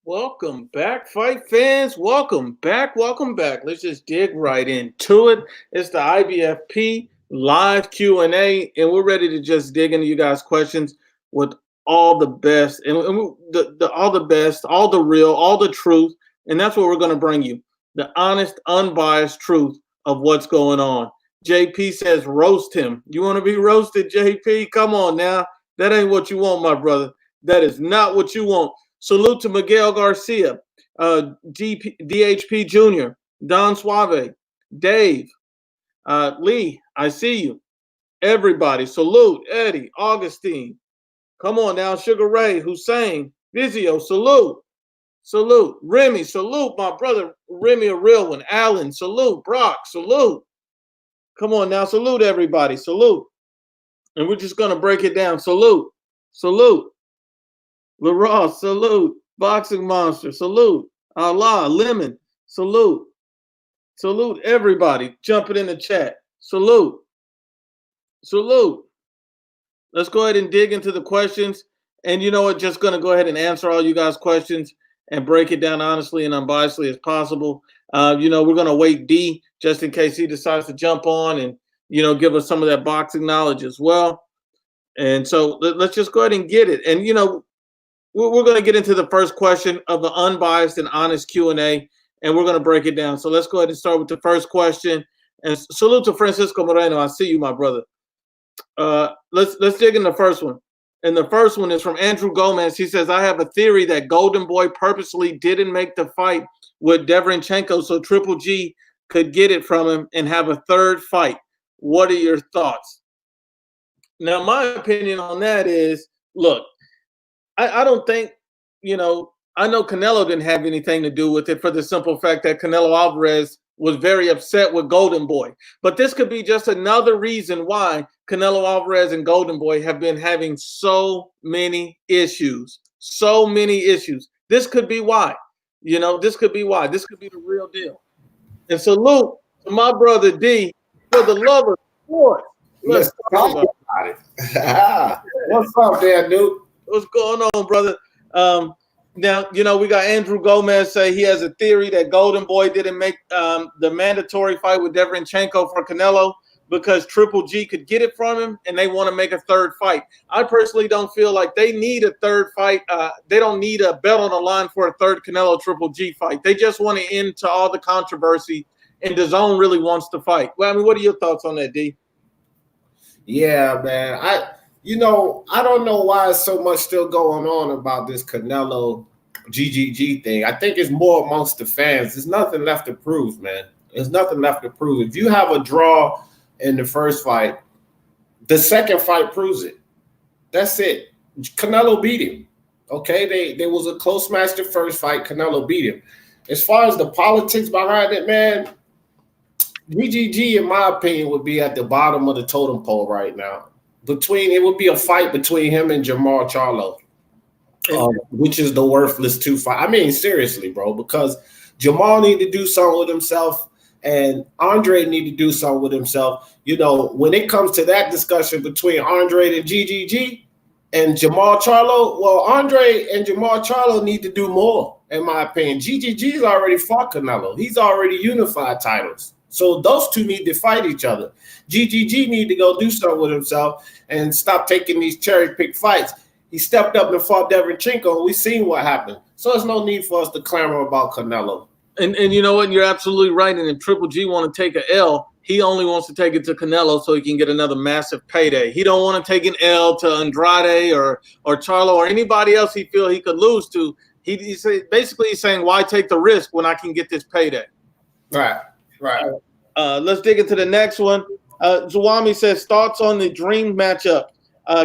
Welcome back, fight fans. Welcome back. Welcome back. Let's just dig right into it. It's the IBFP live Q&A, and we're ready to just dig into you guys' questions with all the best and all the best, all the real, all the truth, and that's what we're going to bring you: the honest, unbiased truth of what's going on. JP says, "Roast him." You want to be roasted, JP? Come on now. That ain't what you want, my brother. That is not what you want. Salute to Miguel Garcia, DHP Jr., Don Suave, Dave, Lee, I see you. Everybody, salute. Eddie, Augustine. Come on now, Sugar Ray, Hussein, Vizio, salute. Salute. Remy, salute. My brother, Remy, a real one. Alan, salute. Brock, salute. Come on now, salute everybody. Salute. And we're just going to break it down. Salute. Salute. LaRoss, salute. Boxing Monster, salute. Allah, Lemon, salute. Salute everybody jumping in the chat. Salute. Salute. Let's go ahead and dig into the questions. And you know what? Just going to go ahead and answer all you guys' questions and break it down honestly and unbiasedly as possible. We're going to wait D just in case he decides to jump on and, give us some of that boxing knowledge as well. And so let's just go ahead and get it. And, we're going to get into the first question of the unbiased and honest Q&A, and we're going to break it down. So let's go ahead and start with the first question. And salute to Francisco Moreno. I see you, my brother. Let's dig in the first one. And the first one is from Andrew Gomez. He says, I have a theory that Golden Boy purposely didn't make the fight with Deverenchenko so Triple G could get it from him and have a third fight. What are your thoughts? Now, my opinion on that is, look, I don't think, I know Canelo didn't have anything to do with it for the simple fact that Canelo Alvarez was very upset with Golden Boy. But this could be just another reason why Canelo Alvarez and Golden Boy have been having so many issues. So many issues. This could be why. This could be why. This could be the real deal. And salute to my brother D for the love of sport. Let's talk about it. What's up there, dude? What's going on, brother? Now, we got Andrew Gomez say he has a theory that Golden Boy didn't make the mandatory fight with Deverenchenko for Canelo because Triple G could get it from him and they want to make a third fight. I personally don't feel like they need a third fight. They don't need a bet on the line for a third Canelo Triple G fight. They just want to end to all the controversy, and DAZN really wants to fight. Well, what are your thoughts on that, D? Yeah, man. I don't know why it's so much still going on about this Canelo GGG thing. I think it's more amongst the fans. There's nothing left to prove, man. There's nothing left to prove. If you have a draw in the first fight, the second fight proves it. That's it. Canelo beat him. Okay, there was a close match the first fight. Canelo beat him. As far as the politics behind it, man, GGG, in my opinion, would be at the bottom of the totem pole right now. It would be a fight between him and Jamal Charlo, which is the worthless two fight. I mean, seriously, bro, because Jamal need to do something with himself and Andre need to do something with himself. When it comes to that discussion between Andre and GGG and Jamal Charlo, well, Andre and Jamal Charlo need to do more, in my opinion. GGG's already fought Canelo. He's already unified titles. So those two need to fight each other. GGG need to go do something with himself and stop taking these cherry-picked fights. He stepped up and fought Deverenchenko, and we've seen what happened. So there's no need for us to clamor about Canelo. And you know what? You're absolutely right. And if Triple G want to take an L, he only wants to take it to Canelo so he can get another massive payday. He don't want to take an L to Andrade or Charlo or anybody else he feel he could lose to. He's basically saying, why take the risk when I can get this payday? Right. Let's dig into the next one. Zawami says, thoughts on the dream matchup.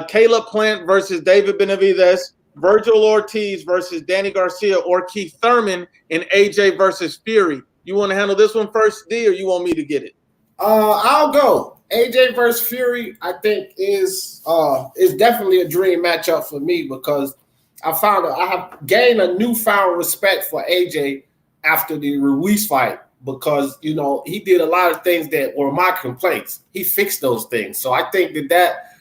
Caleb Plant versus David Benavidez, Vergil Ortiz versus Danny Garcia, or Keith Thurman and AJ versus Fury. You want to handle this one first, D, or you want me to get it? I'll go. AJ versus Fury, I think, is definitely a dream matchup for me because I have gained a newfound respect for AJ after the Ruiz fight. Because, he did a lot of things that were my complaints. He fixed those things. So I think that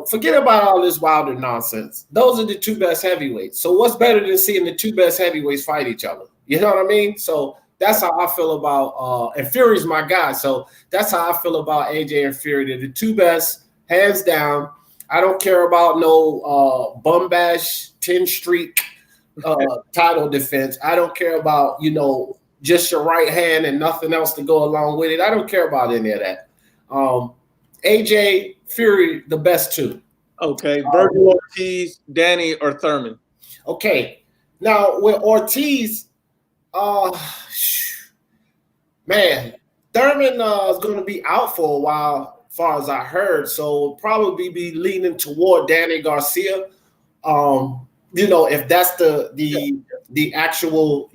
forget about all this Wilder nonsense. Those are the two best heavyweights. So what's better than seeing the two best heavyweights fight each other? You know what I mean? So that's how I feel about and Fury's my guy. So that's how I feel about AJ and Fury. They're the two best, hands down. I don't care about no bum bash 10 streak title defense. I don't care about, just your right hand and nothing else to go along with it. I don't care about any of that. AJ, Fury, the best two. Okay, Vergil, Ortiz, Danny, or Thurman. Okay, now with Ortiz, man, Thurman is going to be out for a while, as far as I heard. So we'll probably be leaning toward Danny Garcia. If that's the actual,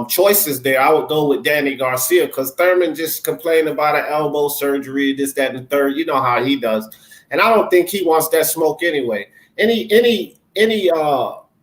choices there, I would go with Danny Garcia because Thurman just complained about an elbow surgery, this, that, and the third. You know how he does. And I don't think he wants that smoke anyway. Any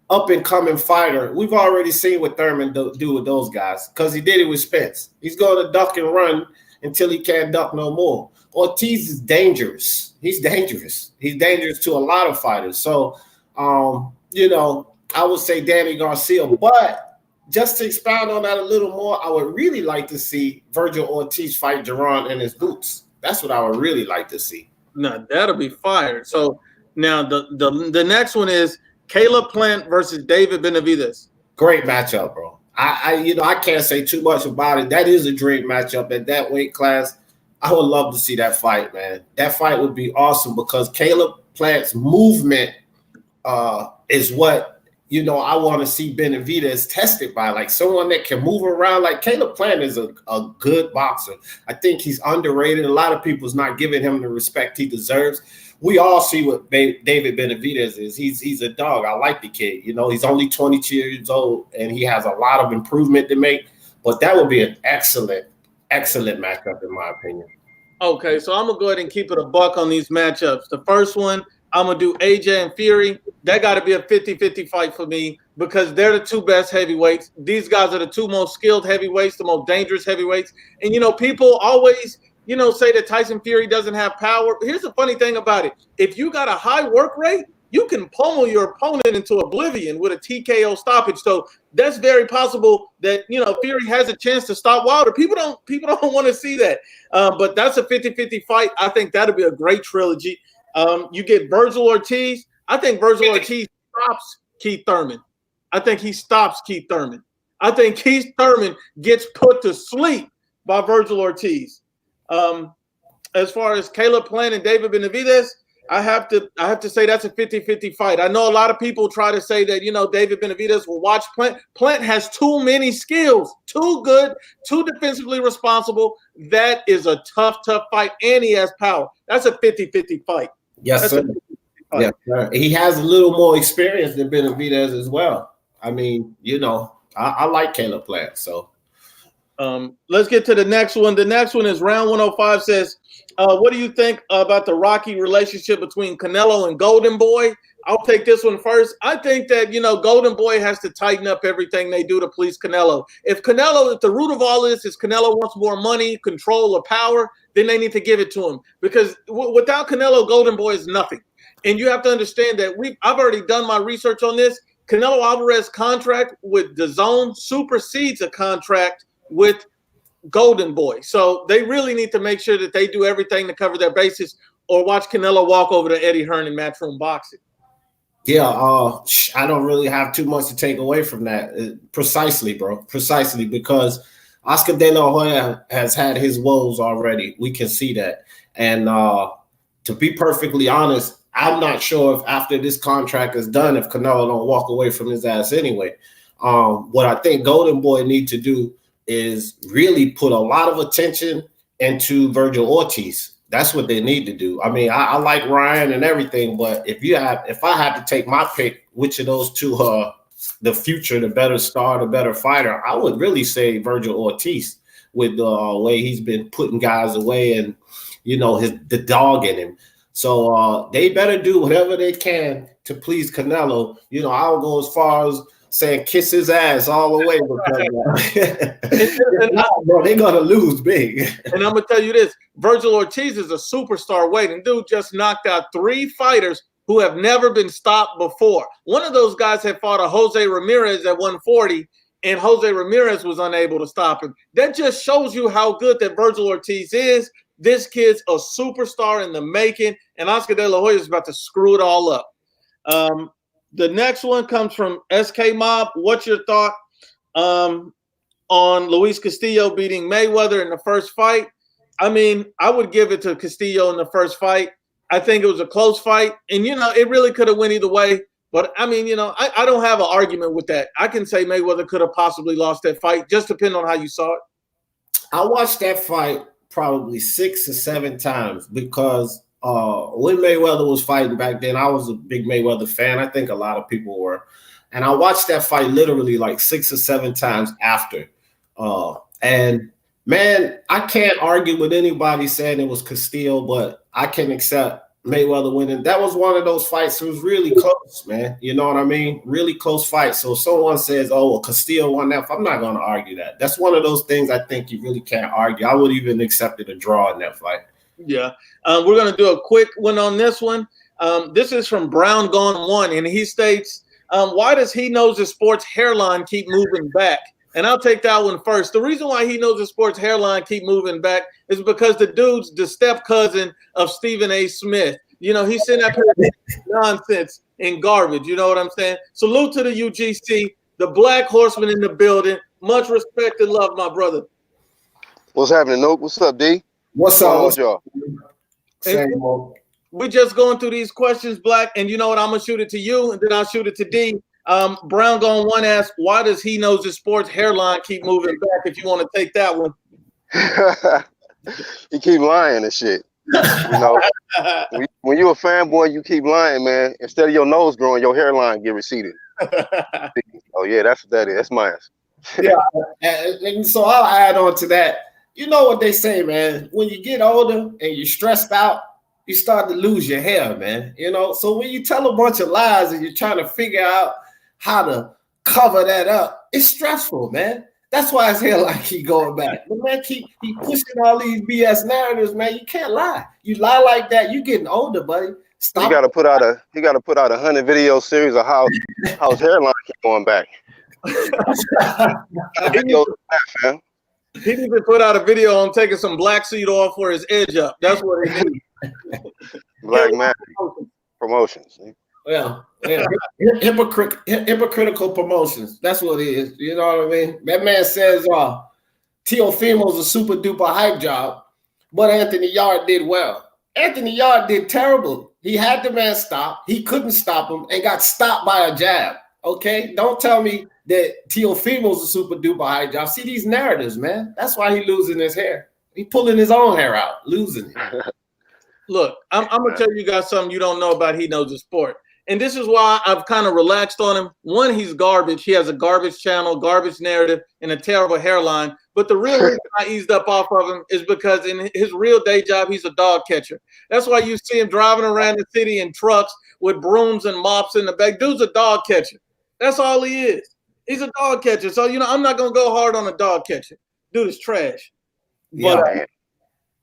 up-and-coming fighter, we've already seen what Thurman do with those guys because he did it with Spence. He's going to duck and run until he can't duck no more. Ortiz is dangerous. He's dangerous. He's dangerous to a lot of fighters. So, I would say Danny Garcia. But just to expound on that a little more, I would really like to see Vergil Ortiz fight Duran in his boots. That's what I would really like to see. No, that'll be fired. So now the next one is Caleb Plant versus David Benavidez. Great matchup, bro. I can't say too much about it. That is a great matchup at that weight class. I would love to see that fight, man. That fight would be awesome because Caleb Plant's movement is what I want to see Benavidez tested by, like someone that can move around. Like Caleb Plant is a good boxer. I think he's underrated. A lot of people's not giving him the respect he deserves. We all see what David Benavidez is. He's a dog. I like the kid. He's only 22 years old, and he has a lot of improvement to make. But that would be an excellent matchup, in my opinion. Okay, so I'm going to go ahead and keep it a buck on these matchups. The first one, I'm going to do AJ and Fury. That got to be a 50-50 fight for me because they're the two best heavyweights. These guys are the two most skilled heavyweights, the most dangerous heavyweights. And, people always, say that Tyson Fury doesn't have power. Here's the funny thing about it. If you got a high work rate, you can pummel your opponent into oblivion with a TKO stoppage. So that's very possible that, Fury has a chance to stop Wilder. People don't want to see that. But that's a 50-50 fight. I think that'll be a great trilogy. You get Vergil Ortiz. I think Vergil Ortiz stops Keith Thurman. I think he stops Keith Thurman. I think Keith Thurman gets put to sleep by Vergil Ortiz. As far as Caleb Plant and David Benavidez, I have to say that's a 50-50 fight. I know a lot of people try to say that, David Benavidez will watch Plant. Plant has too many skills, too good, too defensively responsible. That is a tough fight, and he has power. That's a 50-50 fight. Yes, sir. Yeah, he has a little more experience than Benavidez as well. I mean, I like Caleb Plant. So let's get to the next one. The next one is round 105 says, what do you think about the rocky relationship between Canelo and Golden Boy? I'll take this one first. I think that, Golden Boy has to tighten up everything they do to please Canelo. If the root of all this is Canelo wants more money, control, or power, then they need to give it to him. Because without Canelo, Golden Boy is nothing. And you have to understand that I've already done my research on this. Canelo Alvarez's contract with DAZN supersedes a contract with Golden Boy. So they really need to make sure that they do everything to cover their bases or watch Canelo walk over to Eddie Hearn in Matchroom Boxing. Yeah, I don't really have too much to take away from that. Precisely, bro. Precisely, because Oscar De La Hoya has had his woes already. We can see that. And to be perfectly honest, I'm not sure if after this contract is done, if Canelo don't walk away from his ass anyway. What I think Golden Boy need to do is really put a lot of attention into Vergil Ortiz. That's what they need to do. I mean, I like Ryan and everything, but if I had to take my pick, which of those two are the future, the better star, the better fighter, I would really say Vergil Ortiz with the way he's been putting guys away and, the dog in him. So they better do whatever they can to please Canelo. I'll go as far as saying kiss his ass all the way because bro, they're gonna lose big. And I'm gonna tell you this: Vergil Ortiz is a superstar waiting. Dude just knocked out 3 fighters who have never been stopped before. One of those guys had fought a Jose Ramirez at 140, and Jose Ramirez was unable to stop him. That just shows you how good that Vergil Ortiz is. This kid's a superstar in the making, and Oscar De La Hoya is about to screw it all up. The next one comes from SK Mob. What's your thought on Luis Castillo beating Mayweather in the first fight? I mean, I would give it to Castillo in the first fight. I think it was a close fight, and it really could have went either way. But I mean, I don't have an argument with that. I can say Mayweather could have possibly lost that fight, just depending on how you saw it. I watched that fight probably 6 or 7 times because when Mayweather was fighting back then, I was a big Mayweather fan. I think a lot of people were. And I watched that fight literally like 6 or 7 times after. And man, I can't argue with anybody saying it was Castillo, but I can accept Mayweather winning. That was one of those fights. It was really close, man. You know what I mean? Really close fight. So if someone says, oh, well, Castillo won that, I'm not going to argue that. That's one of those things I think you really can't argue. I would even accept it a draw in that fight. Yeah. We're going to do a quick one on this one. This is from Brown Gone One, and he states, why does He Knows His Sports hairline keep moving back? And I'll take that one first. The reason why He Knows His Sports hairline keep moving back is because the dude's the step cousin of Stephen A. Smith. He's sitting up here nonsense and garbage. You know what I'm saying? Salute to the UGC, the Black Horseman in the building. Much respect and love, my brother. What's happening, Nope? What's up, D? What's up, y'all? We're just going through these questions, Black, and you know what? I'm gonna shoot it to you, and then I'll shoot it to D. Brown Gone One asks, why does He Knows His Sports hairline keep moving back? If you want to take that one, you keep lying and shit. When you're a fanboy, you keep lying, man. Instead of your nose growing, your hairline get receded. Oh yeah, that's what that is. That's mine. Yeah, and so I'll add on to that. You know what they say, man. When you get older and you're stressed out, you start to lose your hair, man. So when you tell a bunch of lies and you're trying to figure out how to cover that up, it's stressful, man. That's why his hairline keep going back. But man, keep pushing all these BS narratives, man. You can't lie. You lie like that, you getting older, buddy. Stop. He got to put out a 100 video series of how his hairline keep going back. He need to put out a video on taking some black seed off for his edge up. That's what he needs. Black man promotions. Yeah. Hypocritical promotions. That's what it is. You know what I mean? That man says Teofimo's a super duper hype job, but Anthony Yard did well. Anthony Yard did terrible. He had the man stopped. He couldn't stop him and got stopped by a jab. Okay? Don't tell me that Teofimo's a super duper hype job. See these narratives, man. That's why he losing his hair. He pulling his own hair out, losing it. Look, I'm going to tell you guys something you don't know about He Knows His Sport. And this is why I've kind of relaxed on him. One, he's garbage. He has a garbage channel, garbage narrative, and a terrible hairline. But the real reason I eased up off of him is because in his real day job, he's a dog catcher. That's why you see him driving around the city in trucks with brooms and mops in the back. Dude's a dog catcher. That's all he is. He's a dog catcher. So, I'm not going to go hard on a dog catcher. Dude is trash. Yeah.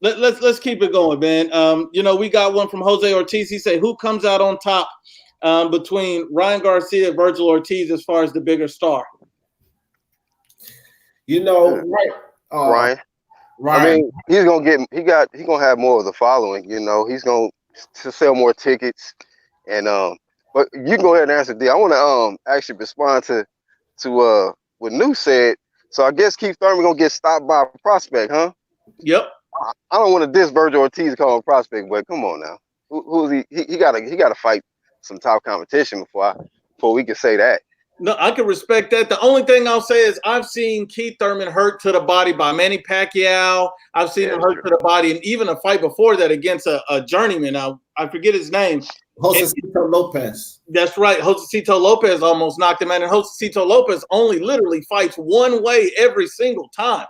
But let's keep it going, man. We got one from Jose Ortiz. He said, who comes out on top between Ryan Garcia and Vergil Ortiz as far as the bigger star? Ryan. I mean, he's gonna have more of the following. He's gonna sell more tickets, and but you can go ahead and answer D. I want to actually respond to what New said. So I guess Keith Thurman gonna get stopped by a prospect, huh? Yep. I don't want to diss Vergil Ortiz call him prospect, but come on now, who's he? He gotta fight some top competition before we can say that. No, I can respect that. The only thing I'll say is I've seen Keith Thurman hurt to the body by Manny Pacquiao. I've seen him hurt to the body, and even a fight before that against a journeyman. I forget his name. Josecito Lopez. That's right. Josecito Lopez almost knocked him out, and Josecito Lopez only literally fights one way every single time.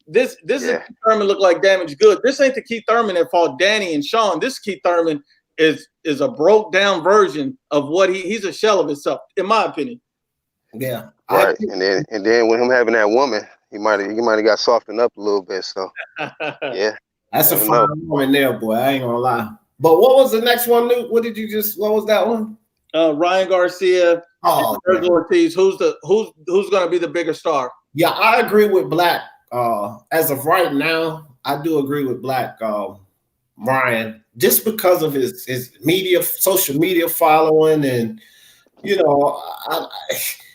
This is Keith Thurman look like damaged goods. This ain't the Keith Thurman that fought Danny and Sean. This Keith Thurman is a broke down version of what he's a shell of himself, in my opinion. Yeah. Right. And then with him having that woman, he might have got softened up a little bit. So yeah. That's a fine woman there, boy. I ain't gonna lie. But what was the next one, Luke? What was that one? Ryan Garcia and Vergil Ortiz. Who's going to be the bigger star? Yeah, I agree with Black. As of right now, I do agree with Black Ryan, just because of his social media following, and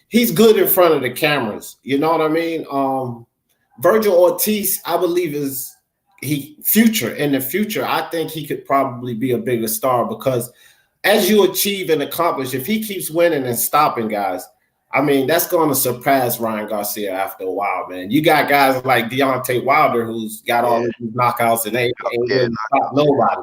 he's good in front of the cameras. You know what I mean? Vergil Ortiz, I believe, is in the future. I think he could probably be a bigger star, because as you achieve and accomplish, if he keeps winning and stopping guys, I mean, that's going to surpass Ryan Garcia after a while, man. You got guys like Deontay Wilder, who's got all these knockouts and ain't even fought nobody.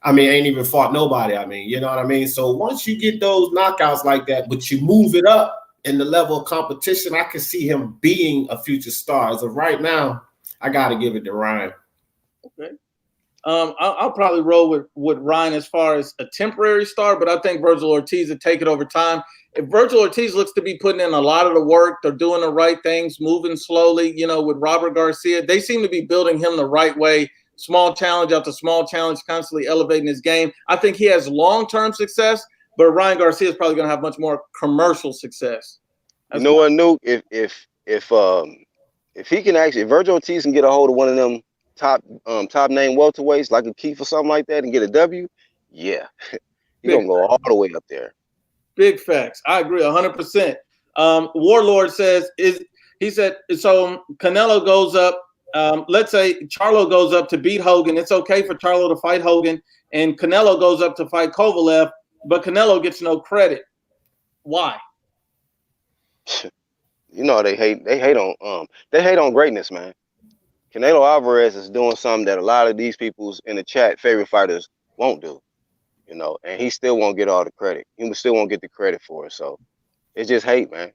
I mean, ain't even fought nobody. I mean, you know what I mean? So once you get those knockouts like that, but you move it up in the level of competition, I can see him being a future star. As of right now, I got to give it to Ryan. Okay. I'll probably roll with Ryan as far as a temporary star, but I think Vergil Ortiz would take it over time. If Vergil Ortiz looks to be putting in a lot of the work, they're doing the right things, moving slowly, with Robert Garcia, they seem to be building him the right way, small challenge after small challenge, constantly elevating his game. I think he has long-term success, but Ryan Garcia is probably going to have much more commercial success. You know what, Nuke? If he can actually, if Vergil Ortiz can get a hold of one of them top name welterweights like a Keith or something like that and get a W, yeah, he's gonna go all the way up there. Big facts. I agree 100%. Warlord says so Canelo goes up. Let's say Charlo goes up to beat Hogan. It's okay for Charlo to fight Hogan, and Canelo goes up to fight Kovalev, but Canelo gets no credit. Why? They hate on greatness, man. Canelo Alvarez is doing something that a lot of these people's in the chat favorite fighters won't do, and he still won't get all the credit. He still won't get the credit for it. So it's just hate, man.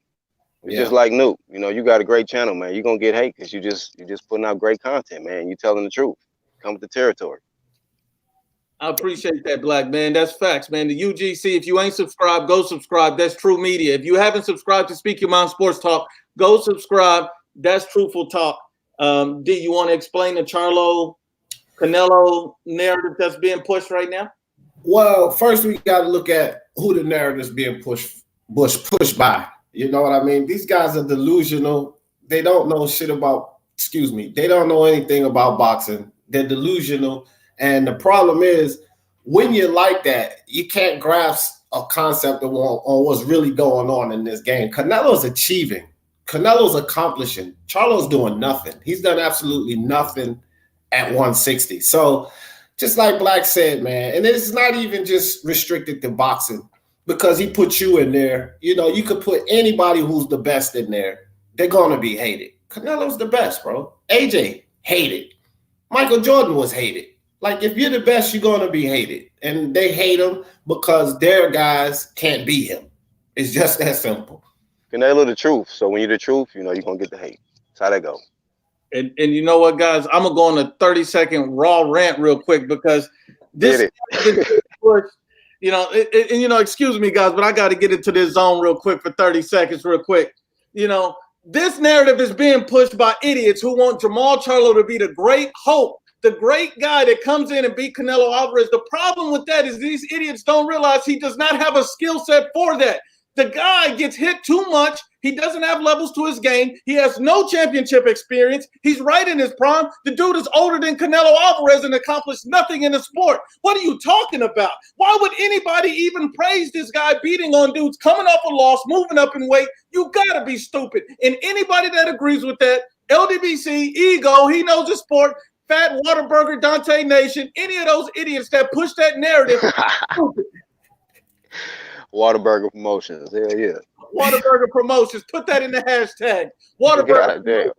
It's just like Nuke. You got a great channel, man. You're gonna get hate because you just putting out great content, man. You telling the truth. Come with the territory. I appreciate that, Black man. That's facts, man. The UGC, if you ain't subscribed, go subscribe. That's True Media. If you haven't subscribed to Speak Your Mind Sports Talk, go subscribe. That's Truthful Talk. Do you want to explain the Charlo Canelo narrative that's being pushed right now? Well, first we got to look at who the narrative's being pushed by. You know what I mean? These guys are delusional. They don't know shit about, they don't know anything about boxing. They're delusional. And the problem is, when you're like that, you can't grasp a concept on what's really going on in this game. Canelo's achieving. Canelo's accomplishing. Charlo's doing nothing. He's done absolutely nothing at 160. So just like Black said, man, and it's not even just restricted to boxing, because he put you in there. You could put anybody who's the best in there. They're going to be hated. Canelo's the best, bro. AJ, hated. Michael Jordan was hated. Like, if you're the best, you're going to be hated. And they hate him because their guys can't beat him. It's just that simple. Canelo the truth. So when you're the truth, you're going to get the hate. That's how that go. And you know what, guys? I'm going to go on a 30-second raw rant real quick, because this excuse me, guys, but I got to get into this zone real quick for 30 seconds real quick. This narrative is being pushed by idiots who want Jamal Charlo to be the great hope, the great guy that comes in and beat Canelo Alvarez. The problem with that is these idiots don't realize he does not have a skill set for that. The guy gets hit too much. He doesn't have levels to his game. He has no championship experience. He's right in his prime. The dude is older than Canelo Alvarez and accomplished nothing in the sport. What are you talking about? Why would anybody even praise this guy beating on dudes coming off a loss, moving up in weight? You gotta be stupid. And anybody that agrees with that, LDBC, Ego, he knows the sport, Fat Whataburger, Dante Nation, any of those idiots that push that narrative, stupid. Whataburger Promotions. Hell yeah. Whataburger Promotions. Put that in the hashtag. Whataburger.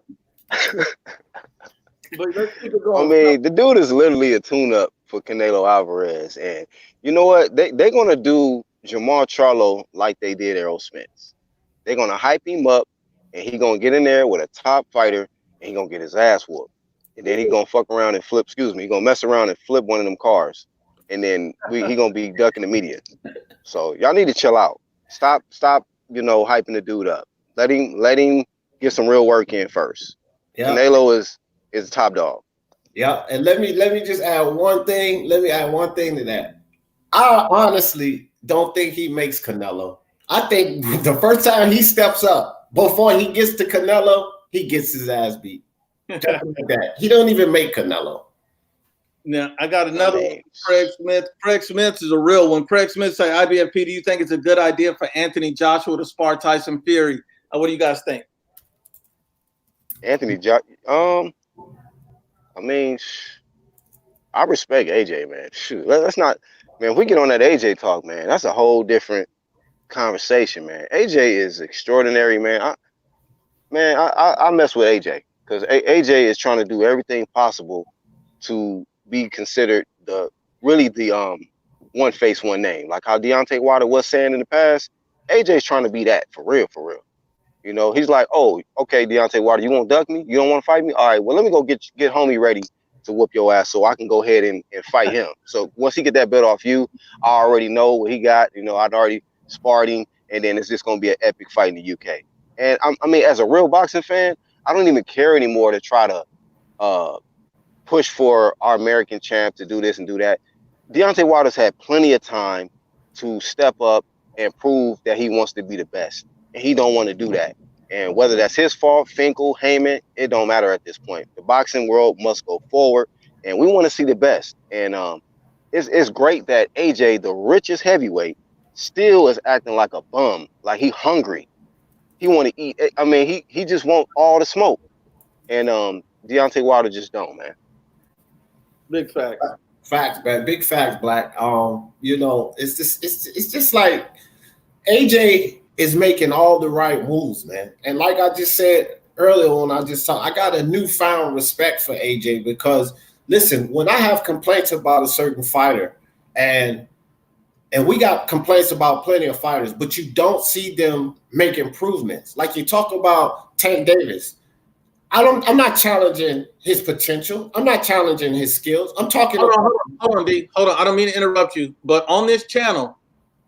But let's keep it going. I mean, the dude is literally a tune-up for Canelo Alvarez. And you know what? They're going to do Jamal Charlo like they did Errol Spence. They're going to hype him up, and he's going to get in there with a top fighter, and he's going to get his ass whooped. And then he's going to fuck around and flip, he's going to mess around and flip one of them cars. And then he's going to be ducking the media. So y'all need to chill out. Stop, hyping the dude up. Let him get some real work in first. Yep. Canelo is top dog. Yeah, and let me just add one thing. Let me add one thing to that. I honestly don't think he makes Canelo. I think the first time he steps up, before he gets to Canelo, he gets his ass beat. Just like that. He don't even make Canelo. Now, I got another one. Craig Smith. Craig Smith is a real one. Craig Smith say, IBFP, do you think it's a good idea for Anthony Joshua to spar Tyson Fury? What do you guys think? Anthony Joshua, I mean, I respect AJ, man. Shoot, let's not, man. If we get on that AJ talk, man, that's a whole different conversation, man. AJ is extraordinary, man. I mess with AJ because AJ is trying to do everything possible to be considered the one face, one name, like how Deontay Wilder was saying in the past. AJ's trying to be that for real, for real. You know, he's like, oh, okay, Deontay Wilder, you won't duck me? You don't want to fight me? All right, well, let me go get homie ready to whoop your ass so I can go ahead and fight him. So once he get that belt off you, I already know what he got. You know, I'd already sparred him, and then it's just going to be an epic fight in the UK. And I mean, as a real boxing fan, I don't even care anymore to try to push for our American champ to do this and do that. Deontay Wilder's had plenty of time to step up and prove that he wants to be the best. And he don't want to do that. And whether that's his fault, Finkel, Heyman, it don't matter at this point. The boxing world must go forward, and we want to see the best. And it's great that AJ, the richest heavyweight, still is acting like a bum, like he hungry. He want to eat. I mean, he just want all the smoke. And Deontay Wilder just don't, man. Big facts. Facts, man. Big facts, Black. You know, it's just like AJ is making all the right moves, man. And like I just said earlier when I got a newfound respect for AJ because, listen, when I have complaints about a certain fighter, and we got complaints about plenty of fighters, but you don't see them make improvements. Like you talk about Tank Davis. I'm not challenging his potential. I'm not challenging his skills. I'm talking Hold on, D. Hold on. I don't mean to interrupt you, but on this channel,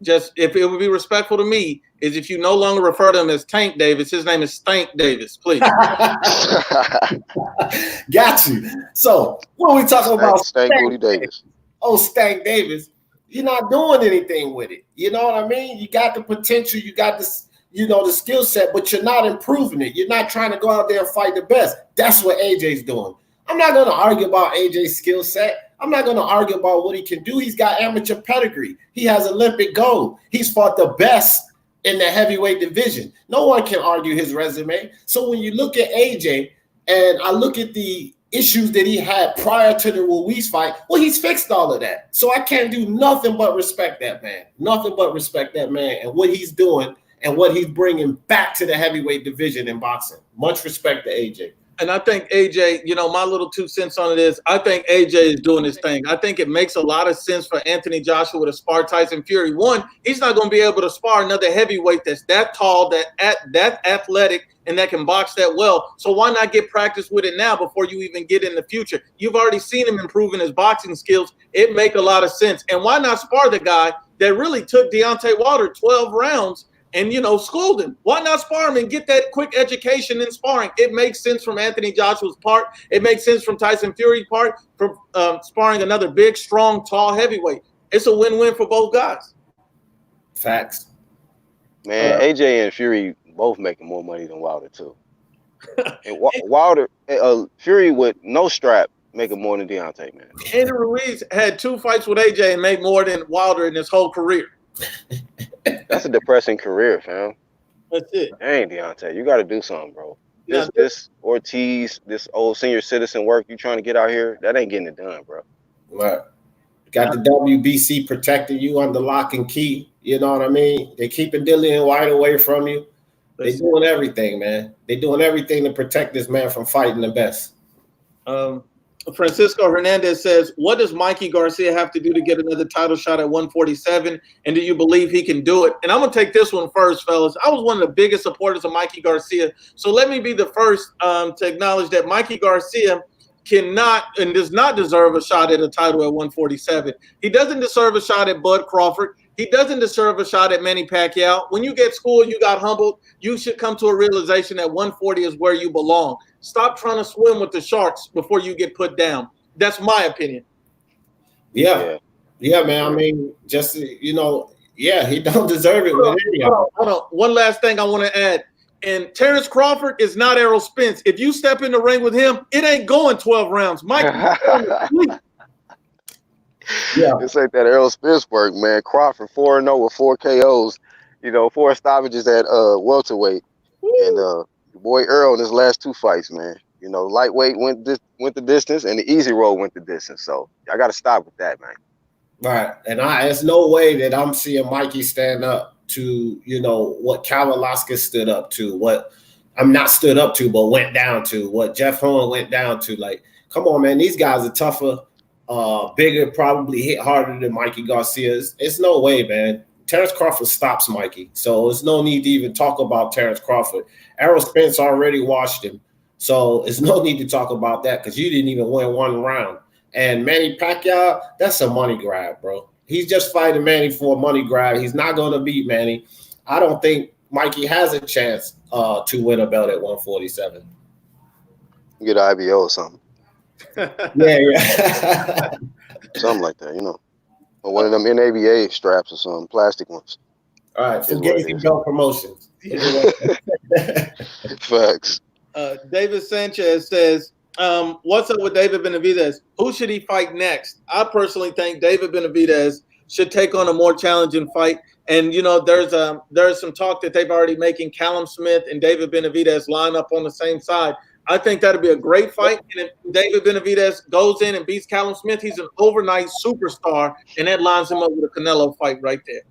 just if it would be respectful to me, is if you no longer refer to him as Tank Davis, his name is Stank Davis, please. Got you. So when we talking about Stank Booty Davis. Oh, Stank Davis, you're not doing anything with it. You know what I mean? You got the potential, you got this, you know, the skill set, but you're not improving it. You're not trying to go out there and fight the best. That's what AJ's doing. I'm not going to argue about AJ's skill set. I'm not going to argue about what he can do. He's got amateur pedigree. He has Olympic gold. He's fought the best in the heavyweight division. No one can argue his resume. So when you look at AJ and I look at the issues that he had prior to the Ruiz fight, well, he's fixed all of that. So I can't do nothing but respect that man. Nothing but respect that man and what he's doing and what he's bringing back to the heavyweight division in boxing. Much respect to AJ. And I think AJ, you know, my little 2 cents on it is I think AJ is doing his thing. I think it makes a lot of sense for Anthony Joshua to spar Tyson Fury. One, he's not going to be able to spar another heavyweight that's that tall, that athletic, and that can box that well. So why not get practice with it now before you even get in the future? You've already seen him improving his boxing skills. It make a lot of sense. And why not spar the guy that really took Deontay Wilder 12 rounds and, you know, schooled him? Why not spar him and get that quick education in sparring? It makes sense from Anthony Joshua's part. It makes sense from Tyson Fury's part for sparring another big, strong, tall heavyweight. It's a win-win for both guys. Facts. Man, AJ and Fury both making more money than Wilder, too. And Wilder, Fury with no strap making more than Deontay, man. Andy Ruiz had 2 fights with AJ and made more than Wilder in his whole career. That's a depressing career, fam. That's it. Dang, Deontay, you got to do something, bro. This Ortiz, this old senior citizen work you trying to get out here, that ain't getting it done, bro. Right. Got the WBC protecting you under lock and key. You know what I mean? They keeping Dillian White away from you. They doing everything, man. They doing everything to protect this man from fighting the best. Francisco Hernandez says, what does Mikey Garcia have to do to get another title shot at 147? And do you believe he can do it? And I'm going to take this one first, fellas. I was one of the biggest supporters of Mikey Garcia. So let me be the first to acknowledge that Mikey Garcia cannot and does not deserve a shot at a title at 147. He doesn't deserve a shot at Bud Crawford. He doesn't deserve a shot at Manny Pacquiao. When you get schooled, you got humbled. You should come to a realization that 140 is where you belong. Stop trying to swim with the sharks before you get put down. That's my opinion. Yeah, man. I mean, just, you know, yeah, he don't deserve it. Hold on. One last thing I want to add. And Terrence Crawford is not Errol Spence. If you step in the ring with him, it ain't going 12 rounds. Mike, It's like that Errol Spence work, man. Crawford 4-0 with 4 KOs, you know, 4 stoppages at welterweight. Woo. And your boy Earl in his last 2 fights, man. You know, lightweight went the distance, and the easy roll went the distance. So I got to stop with that, man. Right, and there's no way that I'm seeing Mikey stand up to, you know, what Cal Velasquez stood up to, what I'm not stood up to, but went down to, what Jeff Horn went down to. Like, come on, man, these guys are tougher, bigger, probably hit harder than Mikey Garcia's. It's no way, man. Terrence Crawford stops Mikey, so there's no need to even talk about Terrence Crawford. Errol Spence already washed him, so there's no need to talk about that because you didn't even win 1 round. And Manny Pacquiao, that's a money grab, bro. He's just fighting Manny for a money grab. He's not going to beat Manny. I don't think Mikey has a chance to win a belt at 147. Get an IBO or something. Yeah. Something like that, you know. Or one of them NABA straps or something, plastic ones. All right, Fugazi Belt Promotions. Facts. David Sanchez says, what's up with David Benavidez? Who should he fight next? I personally think David Benavidez should take on a more challenging fight. And, you know, there's some talk that they've already making Callum Smith and David Benavidez line up on the same side. I think that'll be a great fight. And if David Benavidez goes in and beats Callum Smith, he's an overnight superstar, and that lines him up with a Canelo fight right there.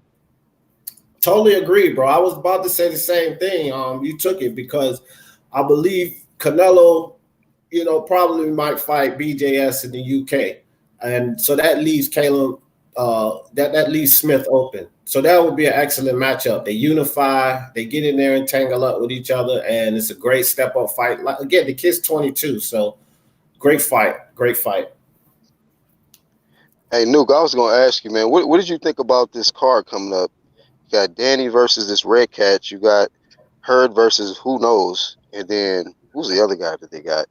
Totally agree, bro. I was about to say the same thing. You took it because I believe Canelo, you know, probably might fight BJS in the UK. And so that leaves Caleb, that leaves Smith open. So that would be an excellent matchup. They unify, they get in there and tangle up with each other, and it's a great step-up fight. Like, again, the kid's 22, so great fight. Hey, Nuke, I was going to ask you, man, what did you think about this card coming up? You got Danny versus this Red Cat. You got Hurd versus who knows, and then who's the other guy that they got?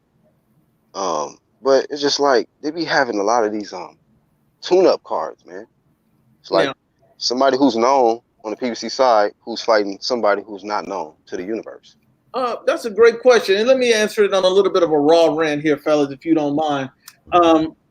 But it's just like they be having a lot of these tune-up cards, man. It's like somebody who's known on the PBC side who's fighting somebody who's not known to the universe. That's a great question, and let me answer it on a little bit of a raw rant here, fellas, if you don't mind.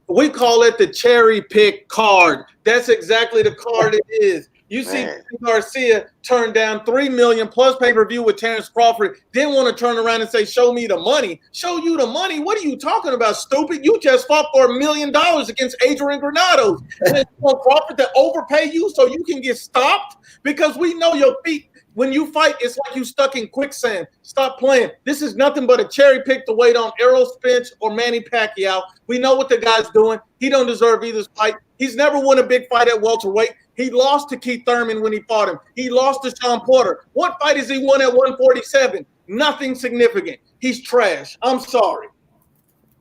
We call it the cherry pick card. That's exactly the card it is. You see Garcia turned down $3 million plus pay-per-view with Terrence Crawford, then want to turn around and say, show me the money. Show you the money? What are you talking about, stupid? You just fought for $1 million against Adrian Granados. And then you want Crawford to overpay you so you can get stopped? Because we know your feet, when you fight, it's like you stuck in quicksand. Stop playing. This is nothing but a cherry pick to wait on Errol Spence or Manny Pacquiao. We know what the guy's doing. He don't deserve either fight. He's never won a big fight at welterweight. He lost to Keith Thurman when he fought him. He lost to Sean Porter. What fight has he won at 147? Nothing significant. He's trash. I'm sorry.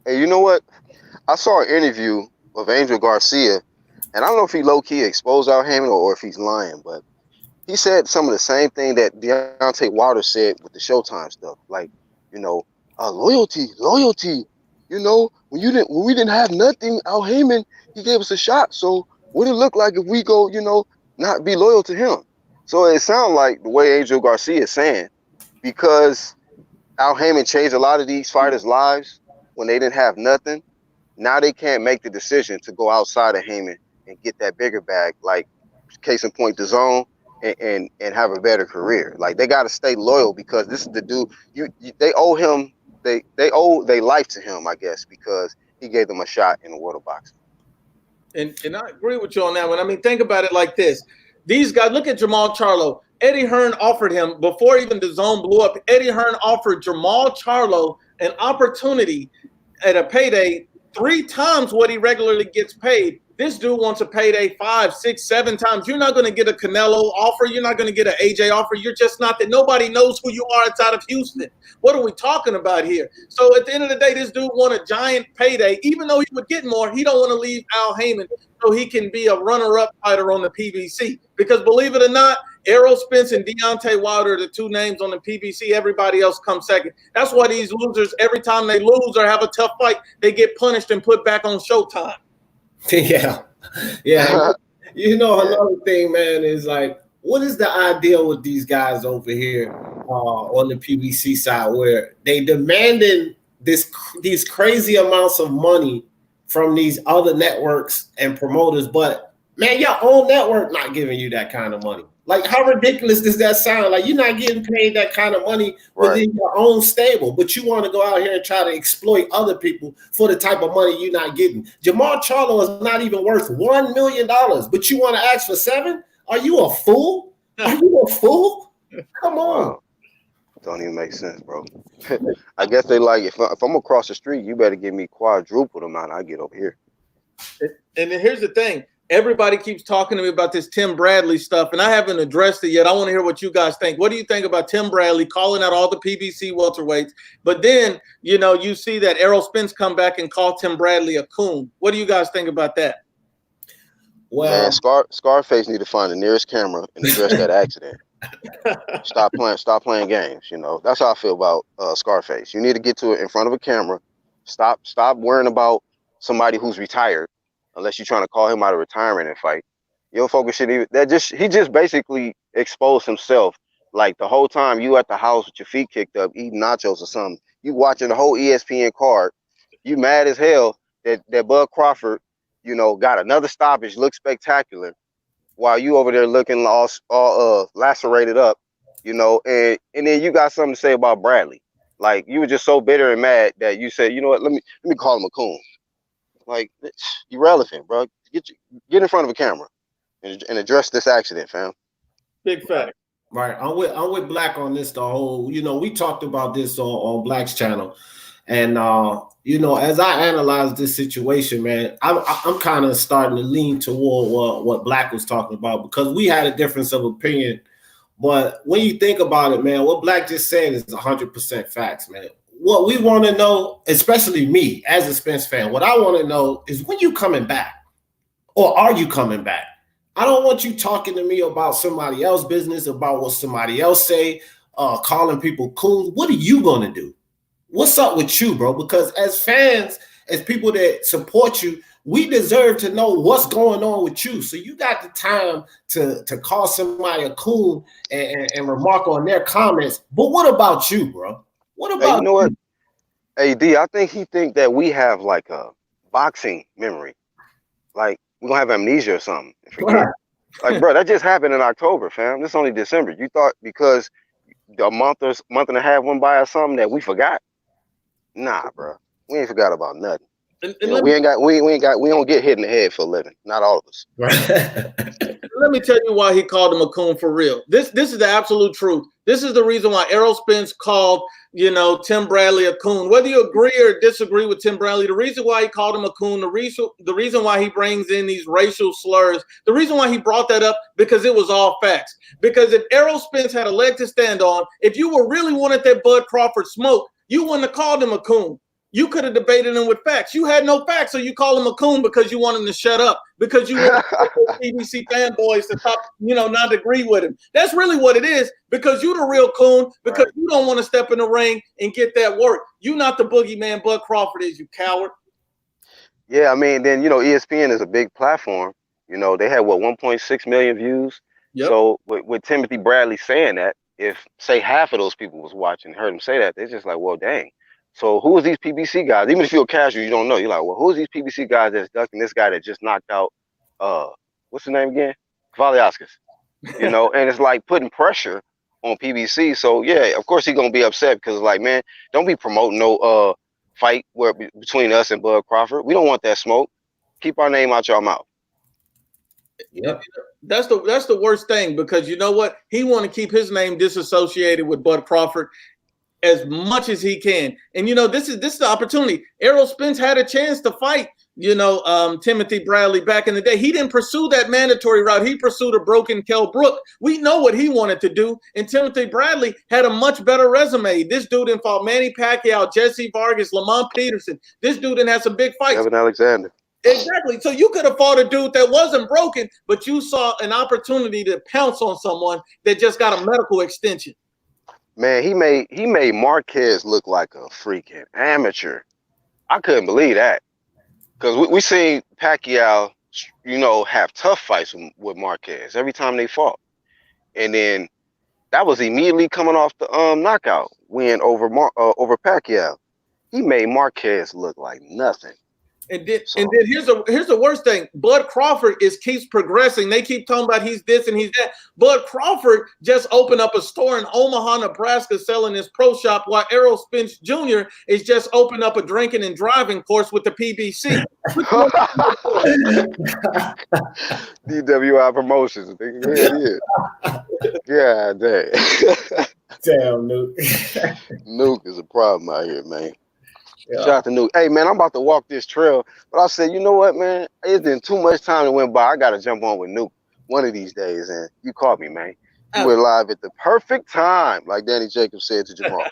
Hey, you know what? I saw an interview of Angel Garcia, and I don't know if he low-key exposed Al Haymon or if he's lying, but he said some of the same thing that Deontay Wilder said with the Showtime stuff. Like, you know, loyalty. You know, when we didn't have nothing, Al Haymon, he gave us a shot. So what it look like if we go, you know, not be loyal to him? So it sounds like the way Angel Garcia is saying, because Al Haymon changed a lot of these fighters' lives when they didn't have nothing, now they can't make the decision to go outside of Haymon and get that bigger bag, like case in point, DAZN, and have a better career. Like, they got to stay loyal because this is the dude. They owe him. They owe their life to him, I guess, because he gave them a shot in the world of boxing. And I agree with you on that one. I mean, think about it like this. These guys, look at Jamal Charlo. Eddie Hearn offered him, before even DAZN blew up, Eddie Hearn offered Jamal Charlo an opportunity at a payday 3 times what he regularly gets paid This dude wants a payday 5, 6, 7 times. You're not going to get a Canelo offer. You're not going to get an AJ offer. You're just not that. Nobody knows who you are outside of Houston. What are we talking about here? So at the end of the day, this dude want a giant payday. Even though he would get more, he don't want to leave Al Heyman so he can be a runner-up fighter on the PBC. Because believe it or not, Errol Spence and Deontay Wilder are the 2 names on the PBC. Everybody else comes second. That's why these losers, every time they lose or have a tough fight, they get punished and put back on Showtime. Yeah. You know, another thing, man, is like, what is the idea with these guys over here on the PBC side where they demanding these crazy amounts of money from these other networks and promoters, but man, your own network not giving you that kind of money? Like, how ridiculous does that sound? Like, you're not getting paid that kind of money within your own stable, but you want to go out here and try to exploit other people for the type of money you're not getting. Jamal Charlo is not even worth $1 million, but you want to ask for 7? Are you a fool? Are you a fool? Come on. Wow. Don't even make sense, bro. I guess they like, if I'm across the street, you better give me quadruple the amount I get over here. And then here's the thing. Everybody keeps talking to me about this Tim Bradley stuff, and I haven't addressed it yet. I want to hear what you guys think. What do you think about Tim Bradley calling out all the PBC welterweights? But then, you know, you see that Errol Spence come back and call Tim Bradley a coon. What do you guys think about that? Well, man, Scarface need to find the nearest camera and address that accident. Stop playing games. You know, that's how I feel about Scarface. You need to get to it in front of a camera. Stop worrying about somebody who's retired. Unless you're trying to call him out of retirement and fight, your focus should even he just basically exposed himself. Like the whole time you at the house with your feet kicked up, eating nachos or something, you watching the whole ESPN card. You mad as hell that Bud Crawford, you know, got another stoppage, looked spectacular, while you over there looking all lacerated up, you know, and then you got something to say about Bradley. Like, you were just so bitter and mad that you said, you know what, let me call him a coon. Like, it's irrelevant, bro. Get in front of a camera and address this accident, fam. Big fact. Right. I'm with Black on this. The whole, you know, we talked about this on Black's channel. And you know, as I analyze this situation, man, I'm kind of starting to lean toward what Black was talking about, because we had a difference of opinion. But when you think about it, man, what Black just said is 100% facts, man. What we want to know, especially me as a Spence fan, what I want to know is, when you coming back, or are you coming back? I don't want you talking to me about somebody else's business, about what somebody else say, calling people cool. What are you going to do? What's up with you, bro? Because as fans, as people that support you, we deserve to know what's going on with you. So you got the time to call somebody a cool and remark on their comments. But what about you, bro? What about you know what? Hey, D, I think he think that we have like a boxing memory. Like, we're gonna have amnesia or something. Like, bro, that just happened in October, fam. This is only December. You thought because a month and a half went by or something that we forgot? Nah, bro. We ain't forgot about nothing. And we don't get hit in the head for a living. Not all of us. Let me tell you why he called him a coon for real. This is the absolute truth. This is the reason why Errol Spence called, you know, Tim Bradley a coon. Whether you agree or disagree with Tim Bradley, the reason why he called him a coon, the reason why he brings in these racial slurs, the reason why he brought that up, because it was all facts. Because if Errol Spence had a leg to stand on, if you were really wanted that Bud Crawford smoke, you wouldn't have called him a coon. You could have debated him with facts. You had no facts, so you call him a coon because you want him to shut up, because you want PBC fanboys to stop, you know, not agree with him. That's really what it is, because you're the real coon, because you don't want to step in the ring and get that work. You're not the boogeyman Bud Crawford is, you coward. Yeah, I mean, then, you know, ESPN is a big platform. You know, they had, 1.6 million views? Yep. So with Timothy Bradley saying that, if, say, half of those people was watching, heard him say that, they're just like, well, dang. So who is these PBC guys? Even if you're casual, you don't know. You're like, well, who's these PBC guys that's ducking this guy that just knocked out, what's his name again? Kovalev. You know, and it's like putting pressure on PBC. So, yeah, of course he's going to be upset, because, like, man, don't be promoting no fight between us and Bud Crawford. We don't want that smoke. Keep our name out your mouth. Yep. That's the worst thing, because you know what? He want to keep his name disassociated with Bud Crawford as much as he can. And you know, this is the opportunity. Errol Spence had a chance to fight, Timothy Bradley back in the day. He didn't pursue that mandatory route. He pursued a broken Kell Brook. We know what he wanted to do. And Timothy Bradley had a much better resume. This dude didn't fought Manny Pacquiao, Jesse Vargas, Lamont Peterson. This dude didn't have some big fights. Kevin Alexander. Exactly. So you could have fought a dude that wasn't broken, but you saw an opportunity to pounce on someone that just got a medical extension. Man, he made Marquez look like a freaking amateur. I couldn't believe that. Because we seen Pacquiao, have tough fights with Marquez every time they fought. And then that was immediately coming off the knockout win over Pacquiao. He made Marquez look like nothing. And then here's the worst thing. Bud Crawford keeps progressing. They keep talking about he's this and he's that. Bud Crawford just opened up a store in Omaha, Nebraska, selling his pro shop, while Errol Spence Jr. is just opened up a drinking and driving course with the PBC. DWI Promotions. Yeah, dang. Damn, Nuke. Nuke is a problem out here, man. Yeah. Shout out to Nuke. Hey, man, I'm about to walk this trail. But I said, you know what, man? It's been too much time that went by. I got to jump on with Nuke one of these days. And you caught me, man. You were live at the perfect time, like Danny Jacobs said to Jamal.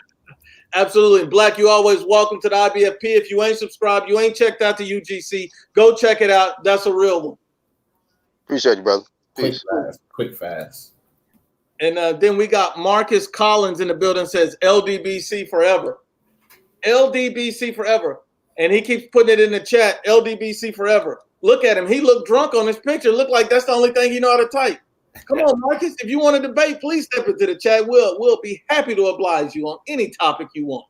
Absolutely. Black, you always welcome to the IBFP. If you ain't subscribed, you ain't checked out the UGC, go check it out. That's a real one. Appreciate you, brother. Peace. Quick, fast. And then we got Marcus Collins in the building, says LDBC forever. LDBC forever. And he keeps putting it in the chat, LDBC forever. Look at him. He looked drunk on his picture. Looked like that's the only thing you know how to type. Come on, Marcus. If you want to debate, please step into the chat. We'll be happy to oblige you on any topic you want.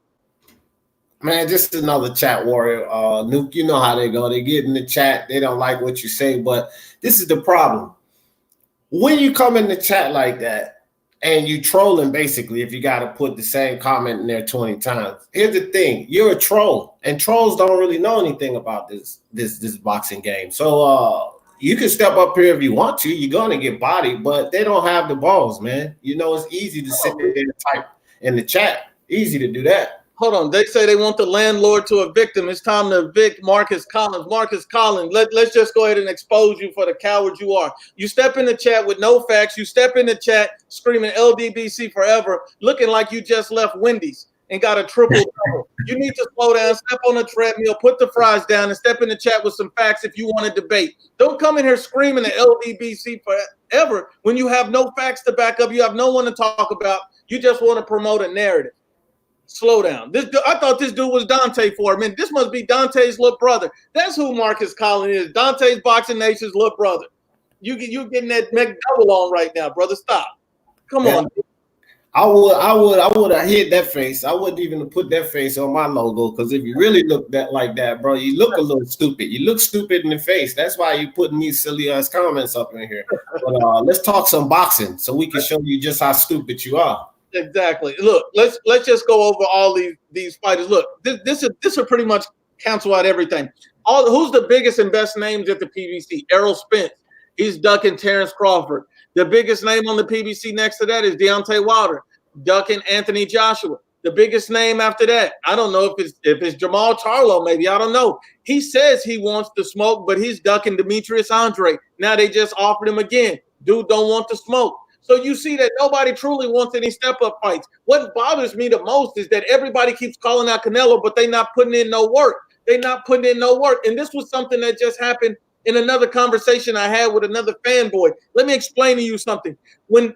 Man, just another chat warrior. Nuke, you know how they go. They get in the chat. They don't like what you say, but this is the problem. When you come in the chat like that, and you trolling, basically, if you got to put the same comment in there 20 times. Here's the thing. You're a troll, and trolls don't really know anything about this boxing game. So you can step up here if you want to. You're going to get bodied, but they don't have the balls, man. It's easy to sit there and type in the chat. Easy to do that. Hold on. They say they want the landlord to evict him. It's time to evict Marcus Collins. Marcus Collins, let's just go ahead and expose you for the coward you are. You step in the chat with no facts. You step in the chat screaming LDBC forever, looking like you just left Wendy's and got a triple double. You need to slow down, step on the treadmill, put the fries down, and step in the chat with some facts if you want to debate. Don't come in here screaming at LDBC forever when you have no facts to back up. You have no one to talk about. You just want to promote a narrative. Slow down. I thought this dude was Dante for a minute. This must be Dante's little brother. That's who Marcus Collins is. Dante's Boxing Nation's little brother. You getting that McDouble on right now, brother. Stop. Come on. I would have hid that face. I wouldn't even put that face on my logo, because if you really look like that, bro, you look a little stupid. You look stupid in the face. That's why you putting these silly ass comments up in here. But let's talk some boxing so we can show you just how stupid you are. Exactly. Look, let's just go over all these fighters. Look, this will pretty much cancel out everything. Who's the biggest and best names at the PBC? Errol Spence. He's ducking Terrence Crawford. The biggest name on the PBC next to that is Deontay Wilder, ducking Anthony Joshua. The biggest name after that, I don't know if it's Jamal Charlo, maybe. I don't know. He says he wants to smoke, but he's ducking Demetrius Andre. Now they just offered him again. Dude don't want to smoke. So you see that nobody truly wants any step-up fights. What bothers me the most is that everybody keeps calling out Canelo, but they're not putting in no work. They're not putting in no work. And this was something that just happened in another conversation I had with another fanboy. Let me explain to you something. When,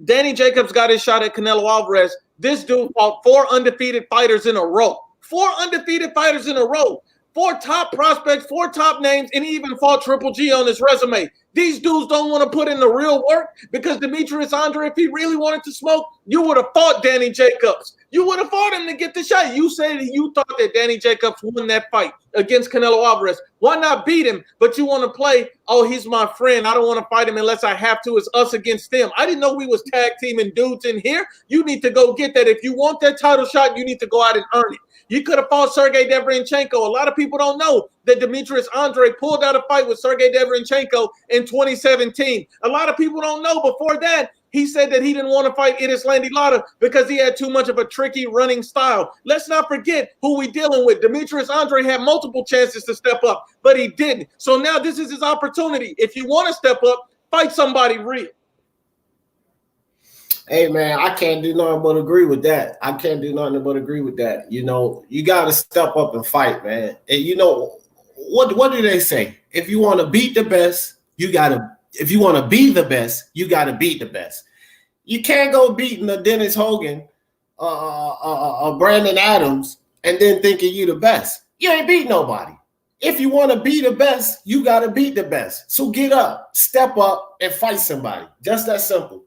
Danny Jacobs got his shot at Canelo Alvarez, this dude fought 4 undefeated fighters in a row. 4 undefeated fighters in a row. 4 top prospects, 4 top names, and he even fought Triple G on his resume. These dudes don't want to put in the real work, because Demetrius Andre, if he really wanted to smoke, you would have fought Danny Jacobs. You would have fought him to get the shot. You said you thought that Danny Jacobs won that fight against Canelo Alvarez. Why not beat him? But you want to play, oh, he's my friend. I don't want to fight him unless I have to. It's us against them. I didn't know we was tag teaming dudes in here. You need to go get that. If you want that title shot, you need to go out and earn it. You could have fought Sergey Deverenchenko. A lot of people don't know that Demetrius Andre pulled out a fight with Sergey Deverenchenko in 2017. A lot of people don't know before that He said that he didn't want to fight Erislandy Lara because he had too much of a tricky running style. Let's not forget who we dealing with. Demetrius Andre had multiple chances to step up, but he didn't. So now this is his opportunity. If you want to step up, fight somebody real. Hey, man, I can't do nothing but agree with that. I can't do nothing but agree with that. You know, you got to step up and fight, man. And you know, what do they say? If you want to beat the best, if you want to be the best, you got to beat the best. You can't go beating a Dennis Hogan, a Brandon Adams, and then thinking you the best. You ain't beat nobody. If you want to be the best, you got to beat the best. So get up, step up, and fight somebody. Just that simple.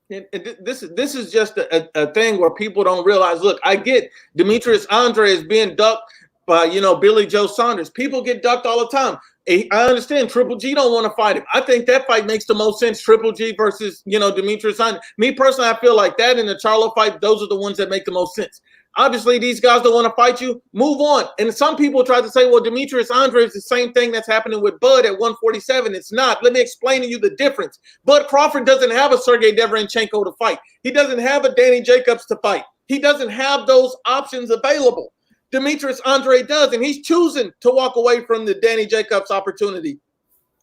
And this is just a thing where people don't realize. Look, I get Demetrius Andre is being ducked by, you know, Billy Joe Saunders. People get ducked all the time. I understand Triple G don't want to fight him. I think that fight makes the most sense. Triple G versus, you know, Demetrius Andre. Me personally, I feel like that and the Charlo fight, those are the ones that make the most sense. Obviously, these guys don't want to fight you. Move on. And some people try to say, well, Demetrius Andre is the same thing that's happening with Bud at 147. It's not. Let me explain to you the difference. Bud Crawford doesn't have a Sergey Deverenchenko to fight. He doesn't have a Danny Jacobs to fight. He doesn't have those options available. Demetrius Andre does, and he's choosing to walk away from the Danny Jacobs opportunity.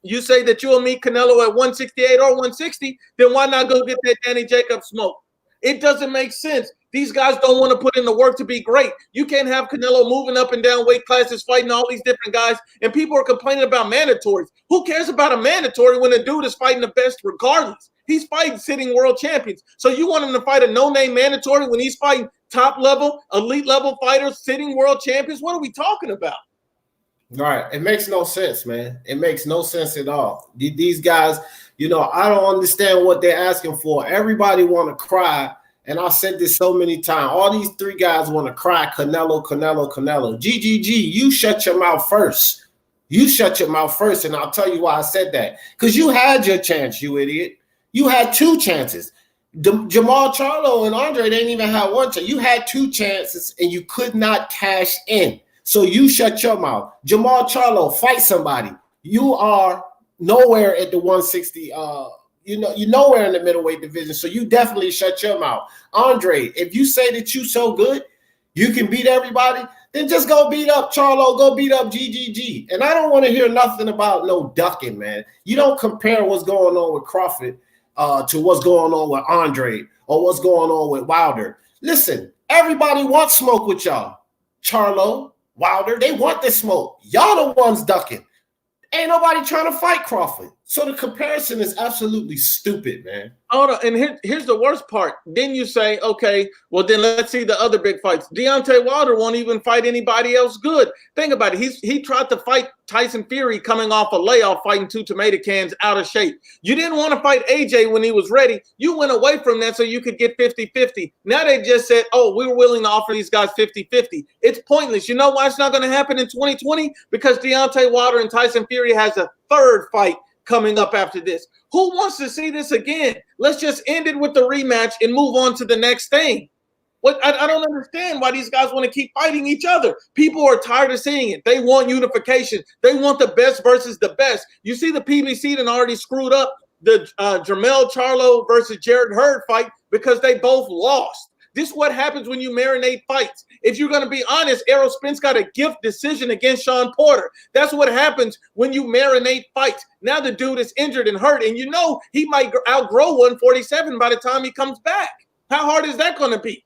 You say that you'll meet Canelo at 168 or 160, then why not go get that Danny Jacobs smoke? It doesn't make sense. These guys don't want to put in the work to be great. You can't have Canelo moving up and down weight classes, fighting all these different guys, and people are complaining about mandatories. Who cares about a mandatory when a dude is fighting the best regardless? He's fighting sitting world champions. So you want him to fight a no-name mandatory when he's fighting top-level, elite-level fighters, sitting world champions? What are we talking about? Right. It makes no sense, man. It makes no sense at all. These guys, you know, I don't understand what they're asking for. Everybody want to cry, and I've said this so many times. All these three guys want to cry, Canelo, Canelo, Canelo. GGG, you shut your mouth first. You shut your mouth first, and I'll tell you why I said that. Because you had your chance, you idiot. You had two chances. Jamal Charlo and Andre didn't even have one chance. You had two chances, and you could not cash in. So you shut your mouth. Jamal Charlo, fight somebody. You are nowhere at the 160. You're nowhere in the middleweight division. So you definitely shut your mouth. Andre, if you say that you so good, you can beat everybody, then just go beat up Charlo, go beat up GGG. And I don't want to hear nothing about no ducking, man. You don't compare what's going on with Crawford to what's going on with Andre or what's going on with Wilder. Listen, everybody wants smoke with y'all. Charlo, Wilder, they want the smoke. Y'all the ones ducking. Ain't nobody trying to fight Crawford. So the comparison is absolutely stupid, man. Hold on, and here's the worst part. Then you say, okay, well then let's see the other big fights. Deontay Wilder won't even fight anybody else good. Think about it. He tried to fight Tyson Fury coming off a layoff, fighting 2 tomato cans out of shape. You didn't want to fight AJ when he was ready. You went away from that so you could get 50-50. Now they just said, oh, we were willing to offer these guys 50-50. It's pointless. You know why it's not going to happen in 2020? Because Deontay Wilder and Tyson Fury has a third fight coming up after this. Who wants to see this again? Let's just end it with the rematch and move on to the next thing. I don't understand why these guys want to keep fighting each other. People are tired of seeing it. They want unification. They want the best versus the best. You see the PBC done already screwed up the Jermell Charlo versus Jared Hurd fight because they both lost. This is what happens when you marinate fights. If you're going to be honest, Errol Spence got a gift decision against Sean Porter. That's what happens when you marinate fights. Now the dude is injured and hurt, and you know he might outgrow 147 by the time he comes back. How hard is that going to be?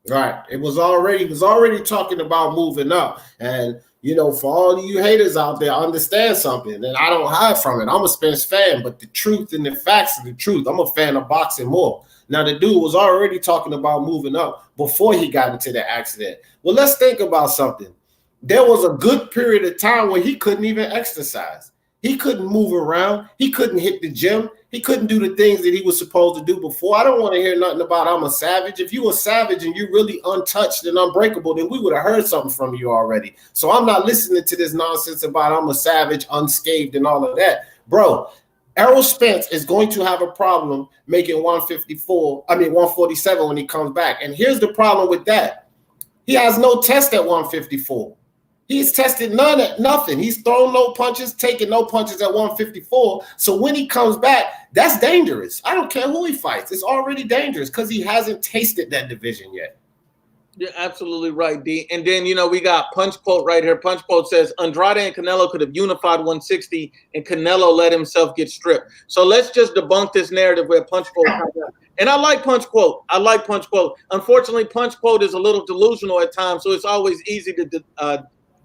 Right. He was already talking about moving up. And, you know, for all you haters out there, understand something. And I don't hide from it. I'm a Spence fan, but the truth and the facts are the truth. I'm a fan of boxing more. Now, the dude was already talking about moving up before he got into the accident. Well, let's think about something. There was a good period of time where he couldn't even exercise. He couldn't move around. He couldn't hit the gym. He couldn't do the things that he was supposed to do before. I don't want to hear nothing about I'm a savage. If you were savage and you're really untouched and unbreakable, then we would have heard something from you already. So I'm not listening to this nonsense about I'm a savage, unscathed, and all of that. Bro, Errol Spence is going to have a problem making 147 when he comes back. And here's the problem with that. He has no test at 154. He's tested nothing. He's thrown no punches, taken no punches at 154. So when he comes back, that's dangerous. I don't care who he fights. It's already dangerous because he hasn't tasted that division yet. You're absolutely right, D. And then, we got Punch Quote right here. Punch Quote says, Andrade and Canelo could have unified 160 and Canelo let himself get stripped. So let's just debunk this narrative where Punch Quote comes out. And I like Punch Quote. Unfortunately, Punch Quote is a little delusional at times, so it's always easy to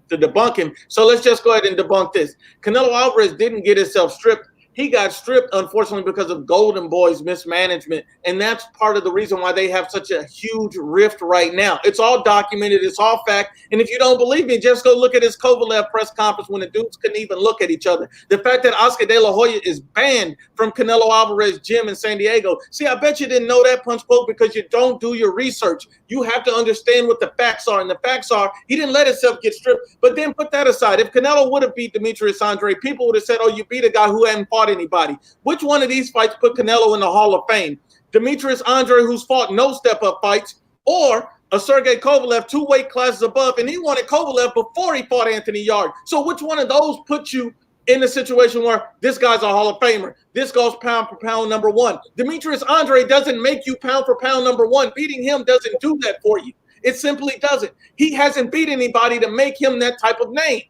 debunk him. So let's just go ahead and debunk this. Canelo Alvarez didn't get himself stripped. He got stripped, unfortunately, because of Golden Boy's mismanagement. And that's part of the reason why they have such a huge rift right now. It's all documented. It's all fact. And if you don't believe me, just go look at his Kovalev press conference when the dudes couldn't even look at each other. The fact that Oscar De La Hoya is banned from Canelo Alvarez's gym in San Diego. See, I bet you didn't know that, Punch Quote, because you don't do your research. You have to understand what the facts are. And the facts are he didn't let himself get stripped. But then put that aside. If Canelo would have beat Demetrius Andre, people would have said, oh, you beat a guy who hadn't fought anybody. Which one of these fights put Canelo in the Hall of Fame? Demetrius Andre, who's fought no step-up fights, or a Sergey Kovalev 2 weight classes above, and he wanted Kovalev before he fought Anthony Yarde. So which one of those put you in the situation where this guy's a Hall of Famer? This goes pound for pound number one. Demetrius Andre doesn't make you pound for pound number one. Beating him doesn't do that for you. It simply doesn't. He hasn't beat anybody to make him that type of name.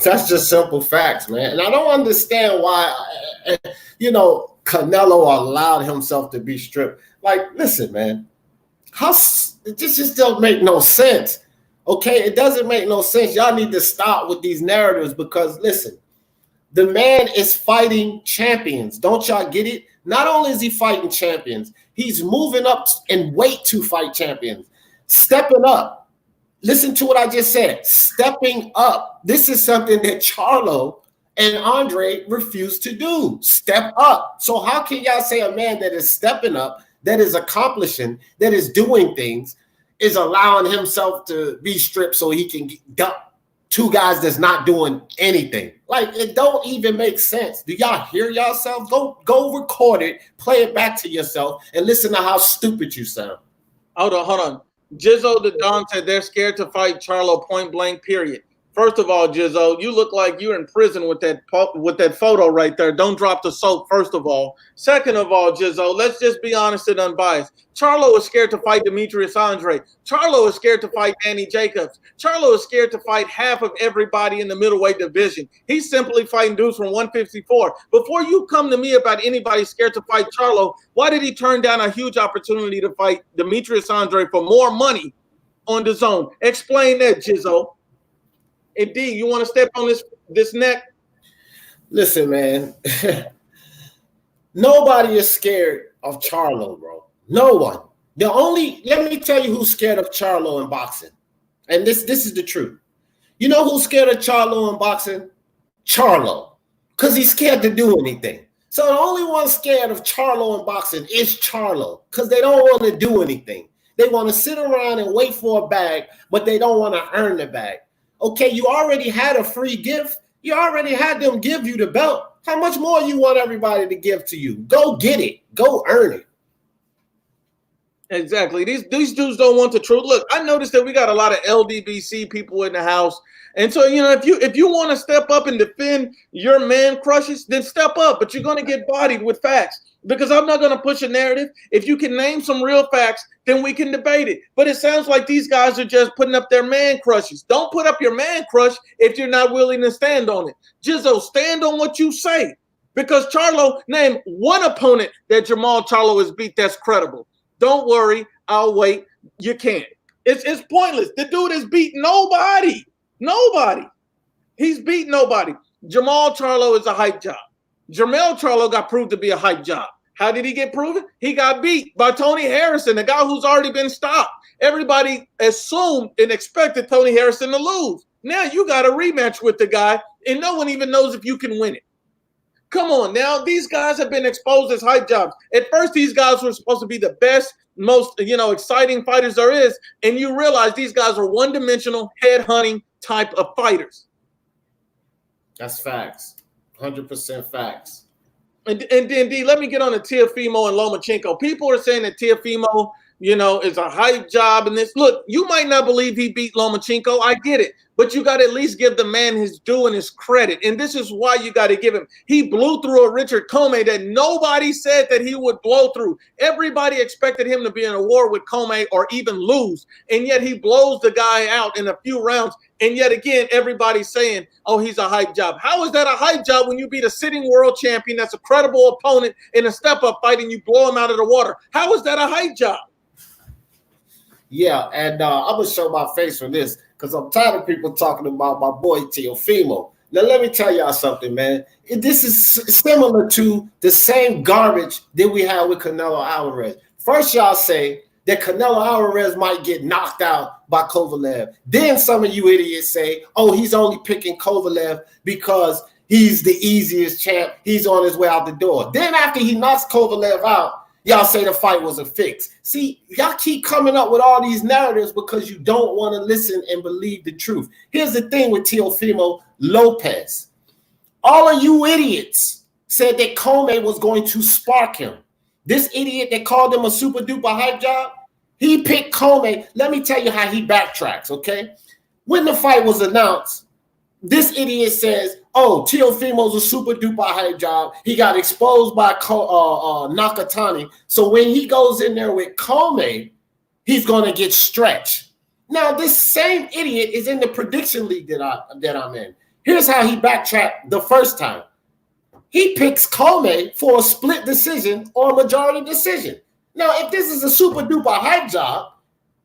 That's just simple facts, man. And I don't understand why, Canelo allowed himself to be stripped. Like, listen, man, this just don't make no sense. Okay, it doesn't make no sense. Y'all need to stop with these narratives because, listen, the man is fighting champions. Don't y'all get it? Not only is he fighting champions, he's moving up in weight to fight champions, stepping up. Listen to what I just said. Stepping up. This is something that Charlo and Andre refused to do. Step up. So how can y'all say a man that is stepping up, that is accomplishing, that is doing things, is allowing himself to be stripped so he can dump two guys that's not doing anything? Like, it don't even make sense. Do y'all hear yourself? Go record it, play it back to yourself, and listen to how stupid you sound. Hold on. Jizzo the Don said they're scared to fight Charlo point blank, period. First of all, Jizzo, you look like you're in prison with that photo right there. Don't drop the soap, first of all. Second of all, Jizzo, let's just be honest and unbiased. Charlo is scared to fight Demetrius Andre. Charlo is scared to fight Danny Jacobs. Charlo is scared to fight half of everybody in the middleweight division. He's simply fighting dudes from 154. Before you come to me about anybody scared to fight Charlo, why did he turn down a huge opportunity to fight Demetrius Andre for more money on the zone? Explain that, Jizzo. And D, you want to step on this neck? Listen, man. Nobody is scared of Charlo, bro. No one. Let me tell you who's scared of Charlo in boxing. And this is the truth. You know who's scared of Charlo in boxing? Charlo. Because he's scared to do anything. So the only one scared of Charlo in boxing is Charlo. Because they don't want to do anything. They want to sit around and wait for a bag, but they don't want to earn the bag. Okay, you already had a free gift. You already had them give you the belt. How much more you want everybody to give to you? Go get it. Go earn it. Exactly. These dudes don't want the truth. Look, I noticed that we got a lot of LDBC people in the house. And so, if you want to step up and defend your man crushes, then step up. But you're going to get bodied with facts. Because I'm not going to push a narrative. If you can name some real facts, then we can debate it. But it sounds like these guys are just putting up their man crushes. Don't put up your man crush if you're not willing to stand on it. Jizzo, stand on what you say. Because Charlo, name one opponent that Jamal Charlo has beat that's credible. Don't worry, I'll wait. You can't. It's pointless. The dude has beat nobody. Nobody. He's beat nobody. Jamal Charlo is a hype job. Jermell Charlo got proved to be a hype job. How did he get proven? He got beat by Tony Harrison, a guy who's already been stopped. Everybody assumed and expected Tony Harrison to lose. Now you got a rematch with the guy, and no one even knows if you can win it. Come on now. These guys have been exposed as hype jobs. At first, these guys were supposed to be the best, most exciting fighters there is, and you realize these guys are one-dimensional, head-hunting type of fighters. That's facts. 100% facts. And then, D, let me get on to Teofimo and Lomachenko. People are saying that Teofimo you know, it's a hype job. And this, look, you might not believe he beat Lomachenko. I get it. But you got to at least give the man his due and his credit. And this is why you got to give him. He blew through a Richard Comey that nobody said that he would blow through. Everybody expected him to be in a war with Comey or even lose. And yet he blows the guy out in a few rounds. And yet again, everybody's saying, oh, he's a hype job. How is that a hype job when you beat a sitting world champion that's a credible opponent in a step-up fight and you blow him out of the water? How is that a hype job? Yeah, and I'm going to show my face for this because I'm tired of people talking about my boy Teofimo. Now, let me tell y'all something, man. This is similar to the same garbage that we had with Canelo Alvarez. First, y'all say that Canelo Alvarez might get knocked out by Kovalev. Then some of you idiots say, oh, he's only picking Kovalev because he's the easiest champ. He's on his way out the door. Then after he knocks Kovalev out, y'all say the fight was a fix. See, y'all keep coming up with all these narratives because you don't want to listen and believe the truth. Here's the thing with Teofimo Lopez. All of you idiots said that Comey was going to spark him. This idiot that called him a super duper hype job, he picked Comey. Let me tell you how he backtracks, okay? When the fight was announced, this idiot says, oh, Teofimo's a super duper hype job. He got exposed by Nakatani. So when he goes in there with Comey, he's going to get stretched. Now, this same idiot is in the prediction league that I'm in. Here's how he backtracked the first time. He picks Comey for a split decision or a majority decision. Now, if this is a super duper hype job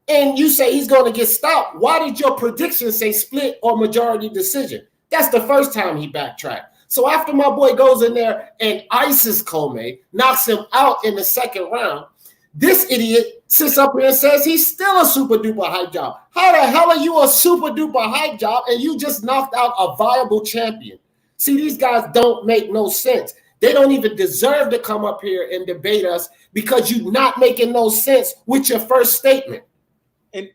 and you say he's going to get stopped, why did your prediction say split or majority decision? That's the first time he backtracked. So after my boy goes in there and ices Comey, knocks him out in the second round, this idiot sits up here and says he's still a super duper hype job. How the hell are you a super duper hype job and you just knocked out a viable champion? See, these guys don't make no sense. They don't even deserve to come up here and debate us because you're not making no sense with your first statement. And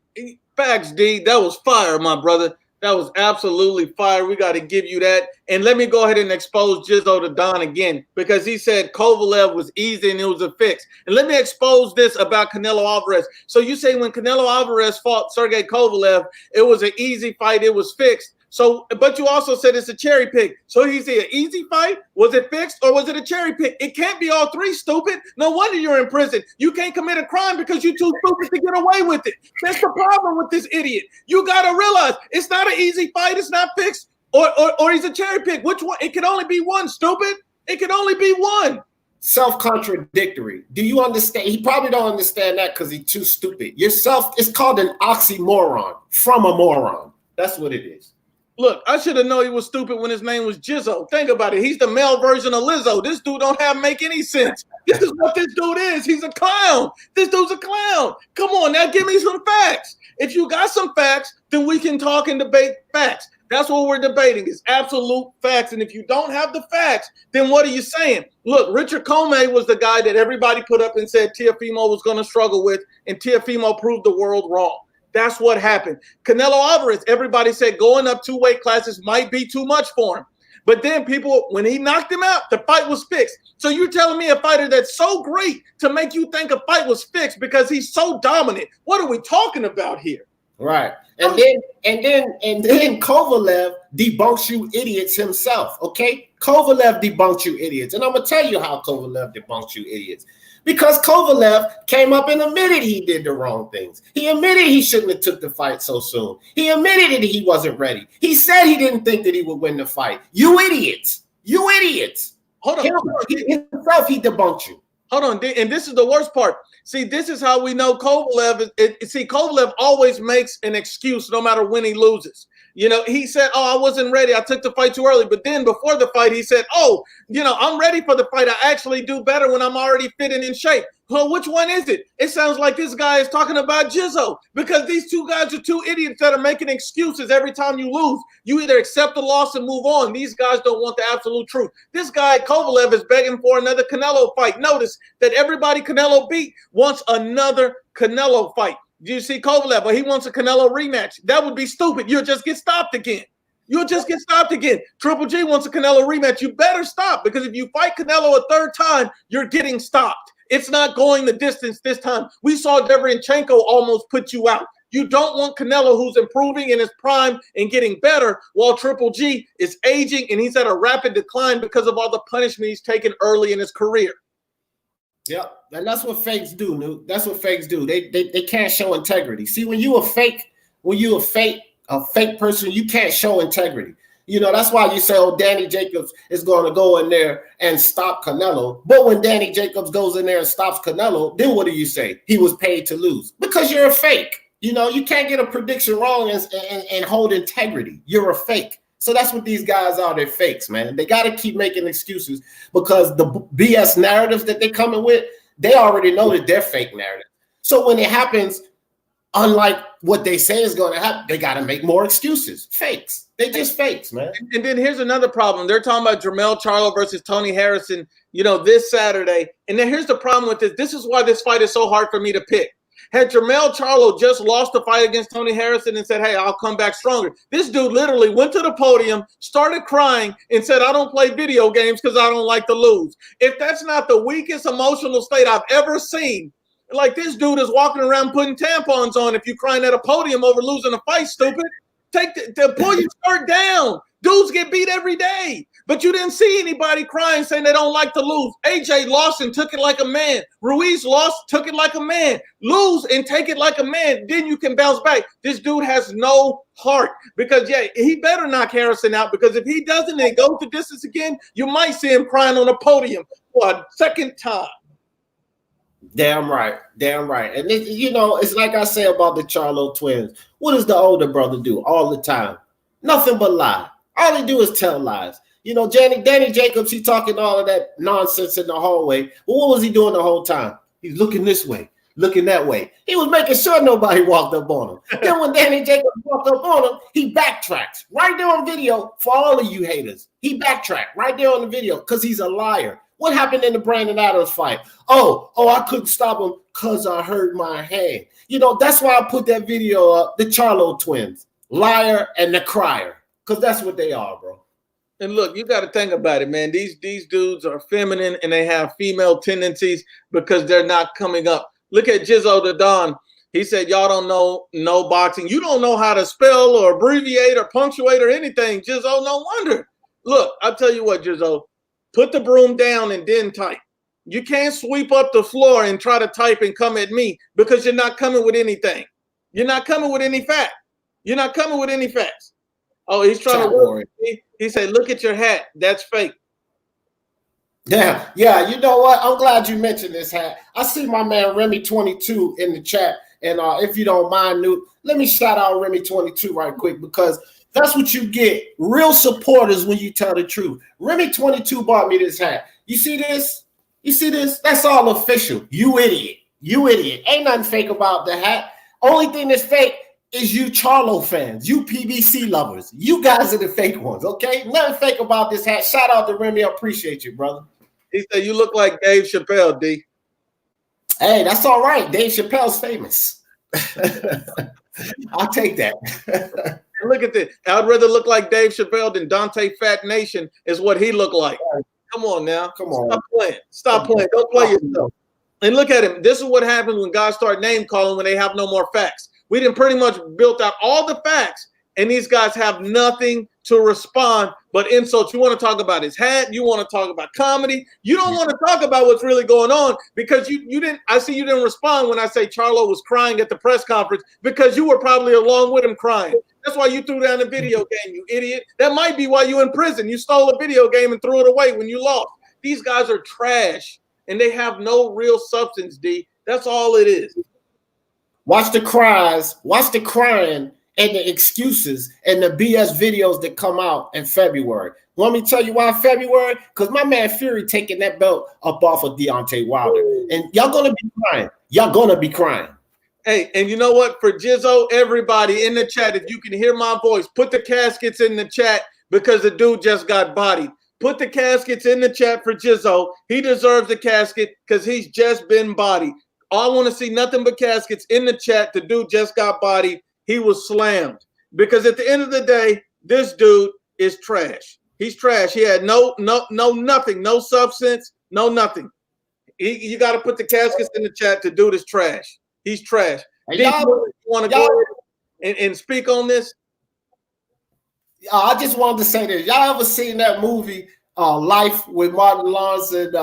facts, D, that was fire, my brother. That was absolutely fire. We got to give you that. And let me go ahead and expose Jizzo to Don again because he said Kovalev was easy and it was a fix. And let me expose this about Canelo Alvarez. So you say when Canelo Alvarez fought Sergey Kovalev, it was an easy fight. It was fixed. So, but you also said it's a cherry pick. So he's an easy fight? Was it fixed or was it a cherry pick? It can't be all three, stupid. No wonder you're in prison. You can't commit a crime because you're too stupid to get away with it. That's the problem with this idiot. You got to realize it's not an easy fight. It's not fixed or he's a cherry pick. Which one? It can only be one, stupid. It can only be one. Self-contradictory. Do you understand? He probably don't understand that because he's too stupid. Yourself, it's called an oxymoron from a moron. That's what it is. Look, I should have known he was stupid when his name was Jizzo. Think about it. He's the male version of Lizzo. This dude don't make any sense. This is what this dude is. He's a clown. This dude's a clown. Come on now, give me some facts. If you got some facts, then we can talk and debate facts. That's what we're debating is absolute facts. And if you don't have the facts, then what are you saying? Look, Richard Comey was the guy that everybody put up and said Teofimo was going to struggle with, and Teofimo proved the world wrong. That's what happened. Canelo Alvarez, everybody said going up 2 weight classes might be too much for him. But then people, when he knocked him out, the fight was fixed. So you're telling me a fighter that's so great to make you think a fight was fixed because he's so dominant. What are we talking about here? Right. And then Kovalev debunks you idiots himself. Okay? Kovalev debunks you idiots. And I'm gonna tell you how Kovalev debunks you idiots. Because Kovalev came up and admitted he did the wrong things. He admitted he shouldn't have took the fight so soon. He admitted that he wasn't ready. He said he didn't think that he would win the fight. You idiots. You idiots. Hold on. Himself, he debunked you. Hold on. And this is the worst part. See, this is how we know Kovalev. Kovalev always makes an excuse no matter when he loses. You know, he said, oh, I wasn't ready. I took the fight too early. But then before the fight, he said, oh, you know, I'm ready for the fight. I actually do better when I'm already fit and in shape. Well, which one is it? It sounds like this guy is talking about Jizzo because these two guys are two idiots that are making excuses every time you lose. You either accept the loss and move on. These guys don't want the absolute truth. This guy, Kovalev, is begging for another Canelo fight. Notice that everybody Canelo beat wants another Canelo fight. You see Kovalev, but he wants a Canelo rematch. That would be stupid. You'll just get stopped again. You'll just get stopped again. Triple G wants a Canelo rematch. You better stop because if you fight Canelo a third time, you're getting stopped. It's not going the distance this time. We saw Deverenchenko almost put you out. You don't want Canelo, who's improving in his prime and getting better, while Triple G is aging and he's at a rapid decline because of all the punishment he's taken early in his career. Yeah, and that's what fakes do, Nuke. That's what fakes do. They can't show integrity. See, when you a fake person, you can't show integrity. You know, that's why you say, oh, Danny Jacobs is going to go in there and stop Canelo. But when Danny Jacobs goes in there and stops Canelo, then what do you say? He was paid to lose. Because you're a fake. You know, you can't get a prediction wrong and hold integrity. You're a fake. So that's what these guys are. They're fakes, man. They got to keep making excuses because the BS narratives that they're coming with, they already know that they're fake narratives. So when it happens, unlike what they say is going to happen, they got to make more excuses. Fakes. They just fakes, man. And then here's another problem. They're talking about Jermell Charlo versus Tony Harrison, you know, this Saturday. And then here's the problem with this. This is why this fight is so hard for me to pick. Had Jermell Charlo just lost the fight against Tony Harrison and said, hey, I'll come back stronger, this dude literally went to the podium, started crying, and said, I don't play video games because I don't like to lose. If that's not the weakest emotional state I've ever seen, like this dude is walking around putting tampons on if you're crying at a podium over losing a fight, stupid. Pull your shirt down. Dudes get beat every day. But you didn't see anybody crying saying they don't like to lose. AJ lost and took it like a man. Ruiz lost, took it like a man. Lose and take it like a man. Then you can bounce back. This dude has no heart because, yeah, he better knock Harrison out because if he doesn't and it goes the distance again, you might see him crying on a podium for a second time. Damn right. Damn right. And, you know, it's like I say about the Charlo twins. What does the older brother do all the time? Nothing but lie. All he do is tell lies. You know, Danny Jacobs, he talking all of that nonsense in the hallway. Well, what was he doing the whole time? He's looking this way, looking that way. He was making sure nobody walked up on him. Then when Danny Jacobs walked up on him, he backtracks. Right there on video for all of you haters. He backtracked right there on the video because he's a liar. What happened in the Brandon Adams fight? Oh, I couldn't stop him because I hurt my hand. You know, that's why I put that video up, the Charlo twins, liar and the crier, because that's what they are, bro. And look, you got to think about it, man. These dudes are feminine and they have female tendencies because they're not coming up. Look at Jizzo the Don. He said, y'all don't know boxing. You don't know how to spell or abbreviate or punctuate or anything. Jizzo, no wonder. Look, I'll tell you what, Jizzo. Put the broom down and then type. You can't sweep up the floor and try to type and come at me because you're not coming with anything. You're not coming with any fact. You're not coming with any facts. Oh, he's trying to work with me. He said, look at your hat. That's fake. Yeah. You know what? I'm glad you mentioned this hat. I see my man Remy22 in the chat. And if you don't mind, Newt, let me shout out Remy22 right quick because that's what you get. Real supporters when you tell the truth. Remy22 bought me this hat. You see this? You see this? That's all official. You idiot. You idiot. Ain't nothing fake about the hat. Only thing that's fake is you Charlo fans, you PBC lovers. You guys are the fake ones, okay? Nothing fake about this hat. Shout out to Remy. I appreciate you, brother. He said you look like Dave Chappelle, D. Hey, that's all right. Dave Chappelle's famous. I'll take that. Look at this. I'd rather look like Dave Chappelle than Dante Fat Nation is what he looked like. Come on now. Come on. Stop playing. Stop playing. Don't play yourself. And look at him. This is what happens when guys start name calling when they have no more facts. We done pretty much built out all the facts, and these guys have nothing to respond but insults. You want to talk about his hat. You want to talk about comedy. You don't want to talk about what's really going on because you didn't. I see you didn't respond when I say Charlo was crying at the press conference because you were probably along with him crying. That's why you threw down the video game, you idiot. That might be why you're in prison. You stole a video game and threw it away when you lost. These guys are trash, and they have no real substance, D. That's all it is. Watch the cries, watch the crying and the excuses and the BS videos that come out in February. Want me to tell you why February? Because my man Fury taking that belt up off of Deontay Wilder. And y'all going to be crying. Y'all going to be crying. Hey, and you know what? For Jizzo, everybody in the chat, if you can hear my voice, put the caskets in the chat because the dude just got bodied. Put the caskets in the chat for Jizzo. He deserves a casket because he's just been bodied. I want to see nothing but caskets in the chat. The dude just got bodied. He was slammed. Because at the end of the day, this dude is trash. He's trash. He had no nothing, no substance, no nothing. You got to put the caskets in the chat to do this trash. He's trash. And D, you want to go and speak on this? I just wanted to say this. Y'all ever seen that movie, Life, with Martin Lawrence and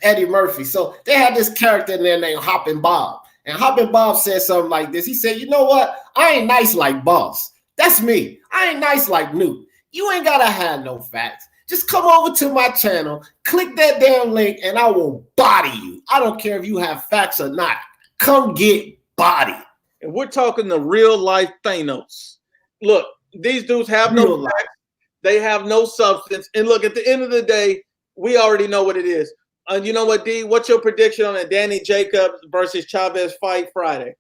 Eddie Murphy? So they had this character in there named Hoppin' Bob. And Hoppin' Bob said something like this. He said, you know what? I ain't nice like Boss. That's me. I ain't nice like Newt. You ain't got to have no facts. Just come over to my channel, click that damn link, and I will body you. I don't care if you have facts or not. Come get bodied. And we're talking the real life Thanos. Look, these dudes have no facts. They have no substance. And look, at the end of the day, we already know what it is. You know what, D? What's your prediction on a Danny Jacobs versus Chavez fight Friday?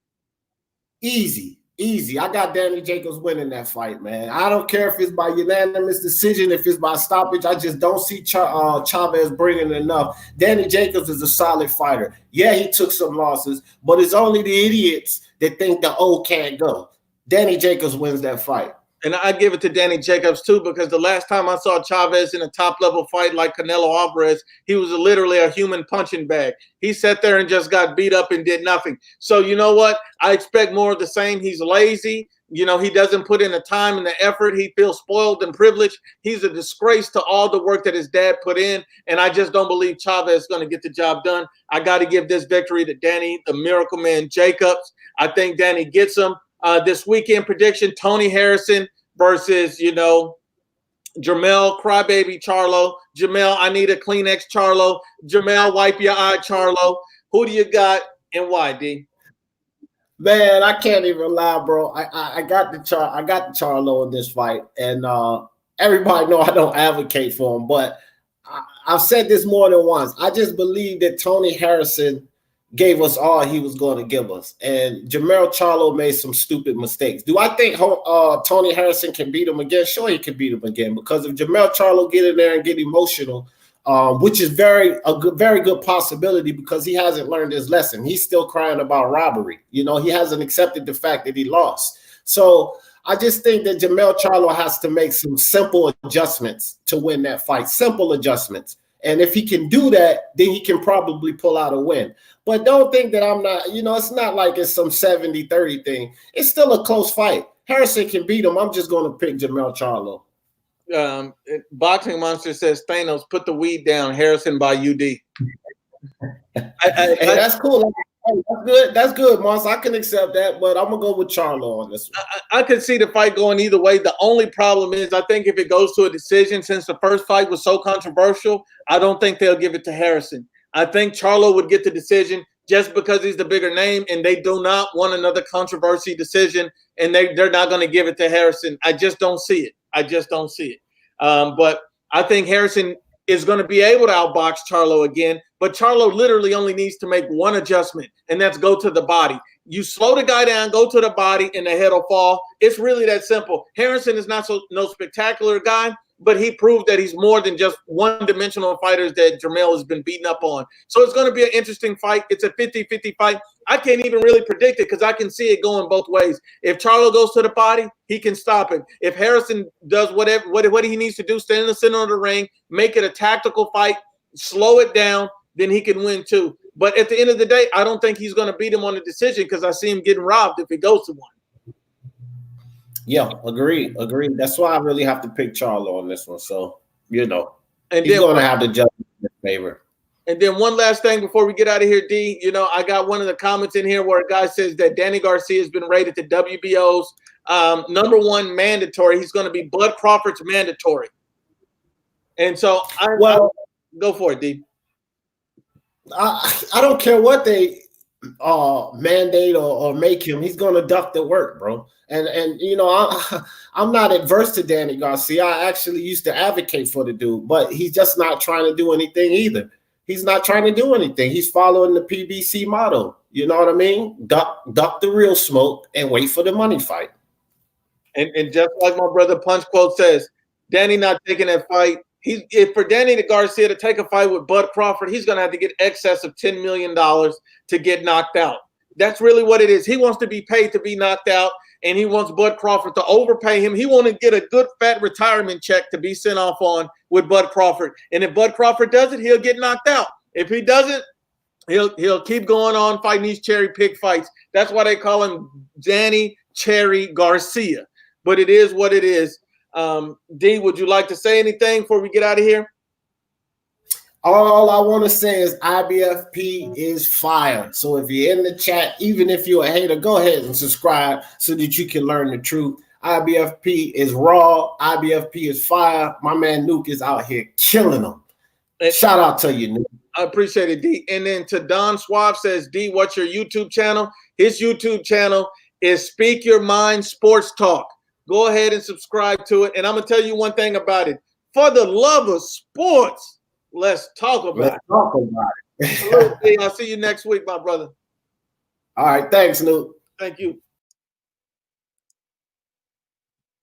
Easy. I got Danny Jacobs winning that fight, man. I don't care if it's by unanimous decision, if it's by stoppage. I just don't see Chavez bringing enough. Danny Jacobs is a solid fighter. Yeah, he took some losses, but it's only the idiots that think the O can't go. Danny Jacobs wins that fight. And I give it to Danny Jacobs, too, because the last time I saw Chavez in a top-level fight like Canelo Alvarez, he was literally a human punching bag. He sat there and just got beat up and did nothing. So you know what? I expect more of the same. He's lazy. You know, he doesn't put in the time and the effort. He feels spoiled and privileged. He's a disgrace to all the work that his dad put in, and I just don't believe Chavez is going to get the job done. I got to give this victory to Danny, the Miracle Man Jacobs. I think Danny gets him. This weekend prediction, Tony Harrison versus, Jamel Crybaby Charlo. Jamel, I need a Kleenex Charlo. Jamel, wipe your eye Charlo. Who do you got and why, D? Man, I can't even lie, bro. I got the Charlo in this fight, and everybody know I don't advocate for him, but I've said this more than once. I just believe that Tony Harrison gave us all he was going to give us. And Jermell Charlo made some stupid mistakes. Do I think Tony Harrison can beat him again? Sure, he can beat him again, because if Jermell Charlo get in there and get emotional, which is very good possibility, because he hasn't learned his lesson. He's still crying about robbery. You know, he hasn't accepted the fact that he lost. So I just think that Jermell Charlo has to make some simple adjustments to win that fight. Simple adjustments. And if he can do that, then he can probably pull out a win. But don't think that I'm not, it's not like it's some 70-30 thing. It's still a close fight. Harrison can beat him. I'm just going to pick Jermell Charlo. Boxing Monster says, Thanos, put the weed down. Harrison by UD. Hey, that's cool. That's good, Monster. I can accept that, but I'm going to go with Charlo on this one. I could see the fight going either way. The only problem is, I think if it goes to a decision, since the first fight was so controversial, I don't think they'll give it to Harrison. I think Charlo would get the decision just because he's the bigger name, and they do not want another controversy decision, and they're not going to give it to Harrison. I just don't see it. But I think Harrison is going to be able to outbox Charlo again, but Charlo literally only needs to make one adjustment, and that's go to the body. You slow the guy down, go to the body, and the head will fall. It's really that simple. Harrison is not no spectacular guy, but he proved that he's more than just one-dimensional fighters that Jermell has been beaten up on. So it's going to be an interesting fight. It's a 50-50 fight. I can't even really predict it because I can see it going both ways. If Charlo goes to the body, he can stop him. If Harrison does what he needs to do, stand in the center of the ring, make it a tactical fight, slow it down, then he can win too. But at the end of the day, I don't think he's going to beat him on the decision, because I see him getting robbed if it goes to one. Yeah, agreed. That's why I really have to pick Charlo on this one. So, and he's going to have the judgment in favor. And then one last thing before we get out of here, D, I got one of the comments in here where a guy says that Danny Garcia has been rated the WBO's #1 mandatory. He's going to be Bud Crawford's mandatory. And so go for it, D. I don't care what they mandate or make him. He's going to duck the work, bro. And I'm not adverse to Danny Garcia. I actually used to advocate for the dude, but he's just not trying to do anything either. He's not trying to do anything. He's following the PBC motto. You know what I mean? Duck the real smoke and wait for the money fight. And just like my brother Punch Quote says, Danny not taking that fight. For Danny Garcia to take a fight with Bud Crawford, he's going to have to get excess of $10 million to get knocked out. That's really what it is. He wants to be paid to be knocked out, and he wants Bud Crawford to overpay him. He wants to get a good fat retirement check to be sent off on with Bud Crawford. And if Bud Crawford does it, he'll get knocked out. If he doesn't, he'll keep going on fighting these cherry pick fights. That's why they call him Danny Cherry Garcia. But it is what it is. D, would you like to say anything before we get out of here? All I want to say is IBFP is fire. So if you're in the chat, even if you're a hater, go ahead and subscribe so that you can learn the truth. IBFP is raw. IBFP is fire. My man Nuke is out here killing them. Shout out to you, Nuke. I appreciate it, D. And then to Don Suave says, D, what's your YouTube channel? His YouTube channel is Speak Your Mind Sports Talk. Go ahead and subscribe to it. And I'm going to tell you one thing about it. For the love of sports, let's talk about it. I'll see you next week, my brother. All right. Thanks, Nuke. Thank you.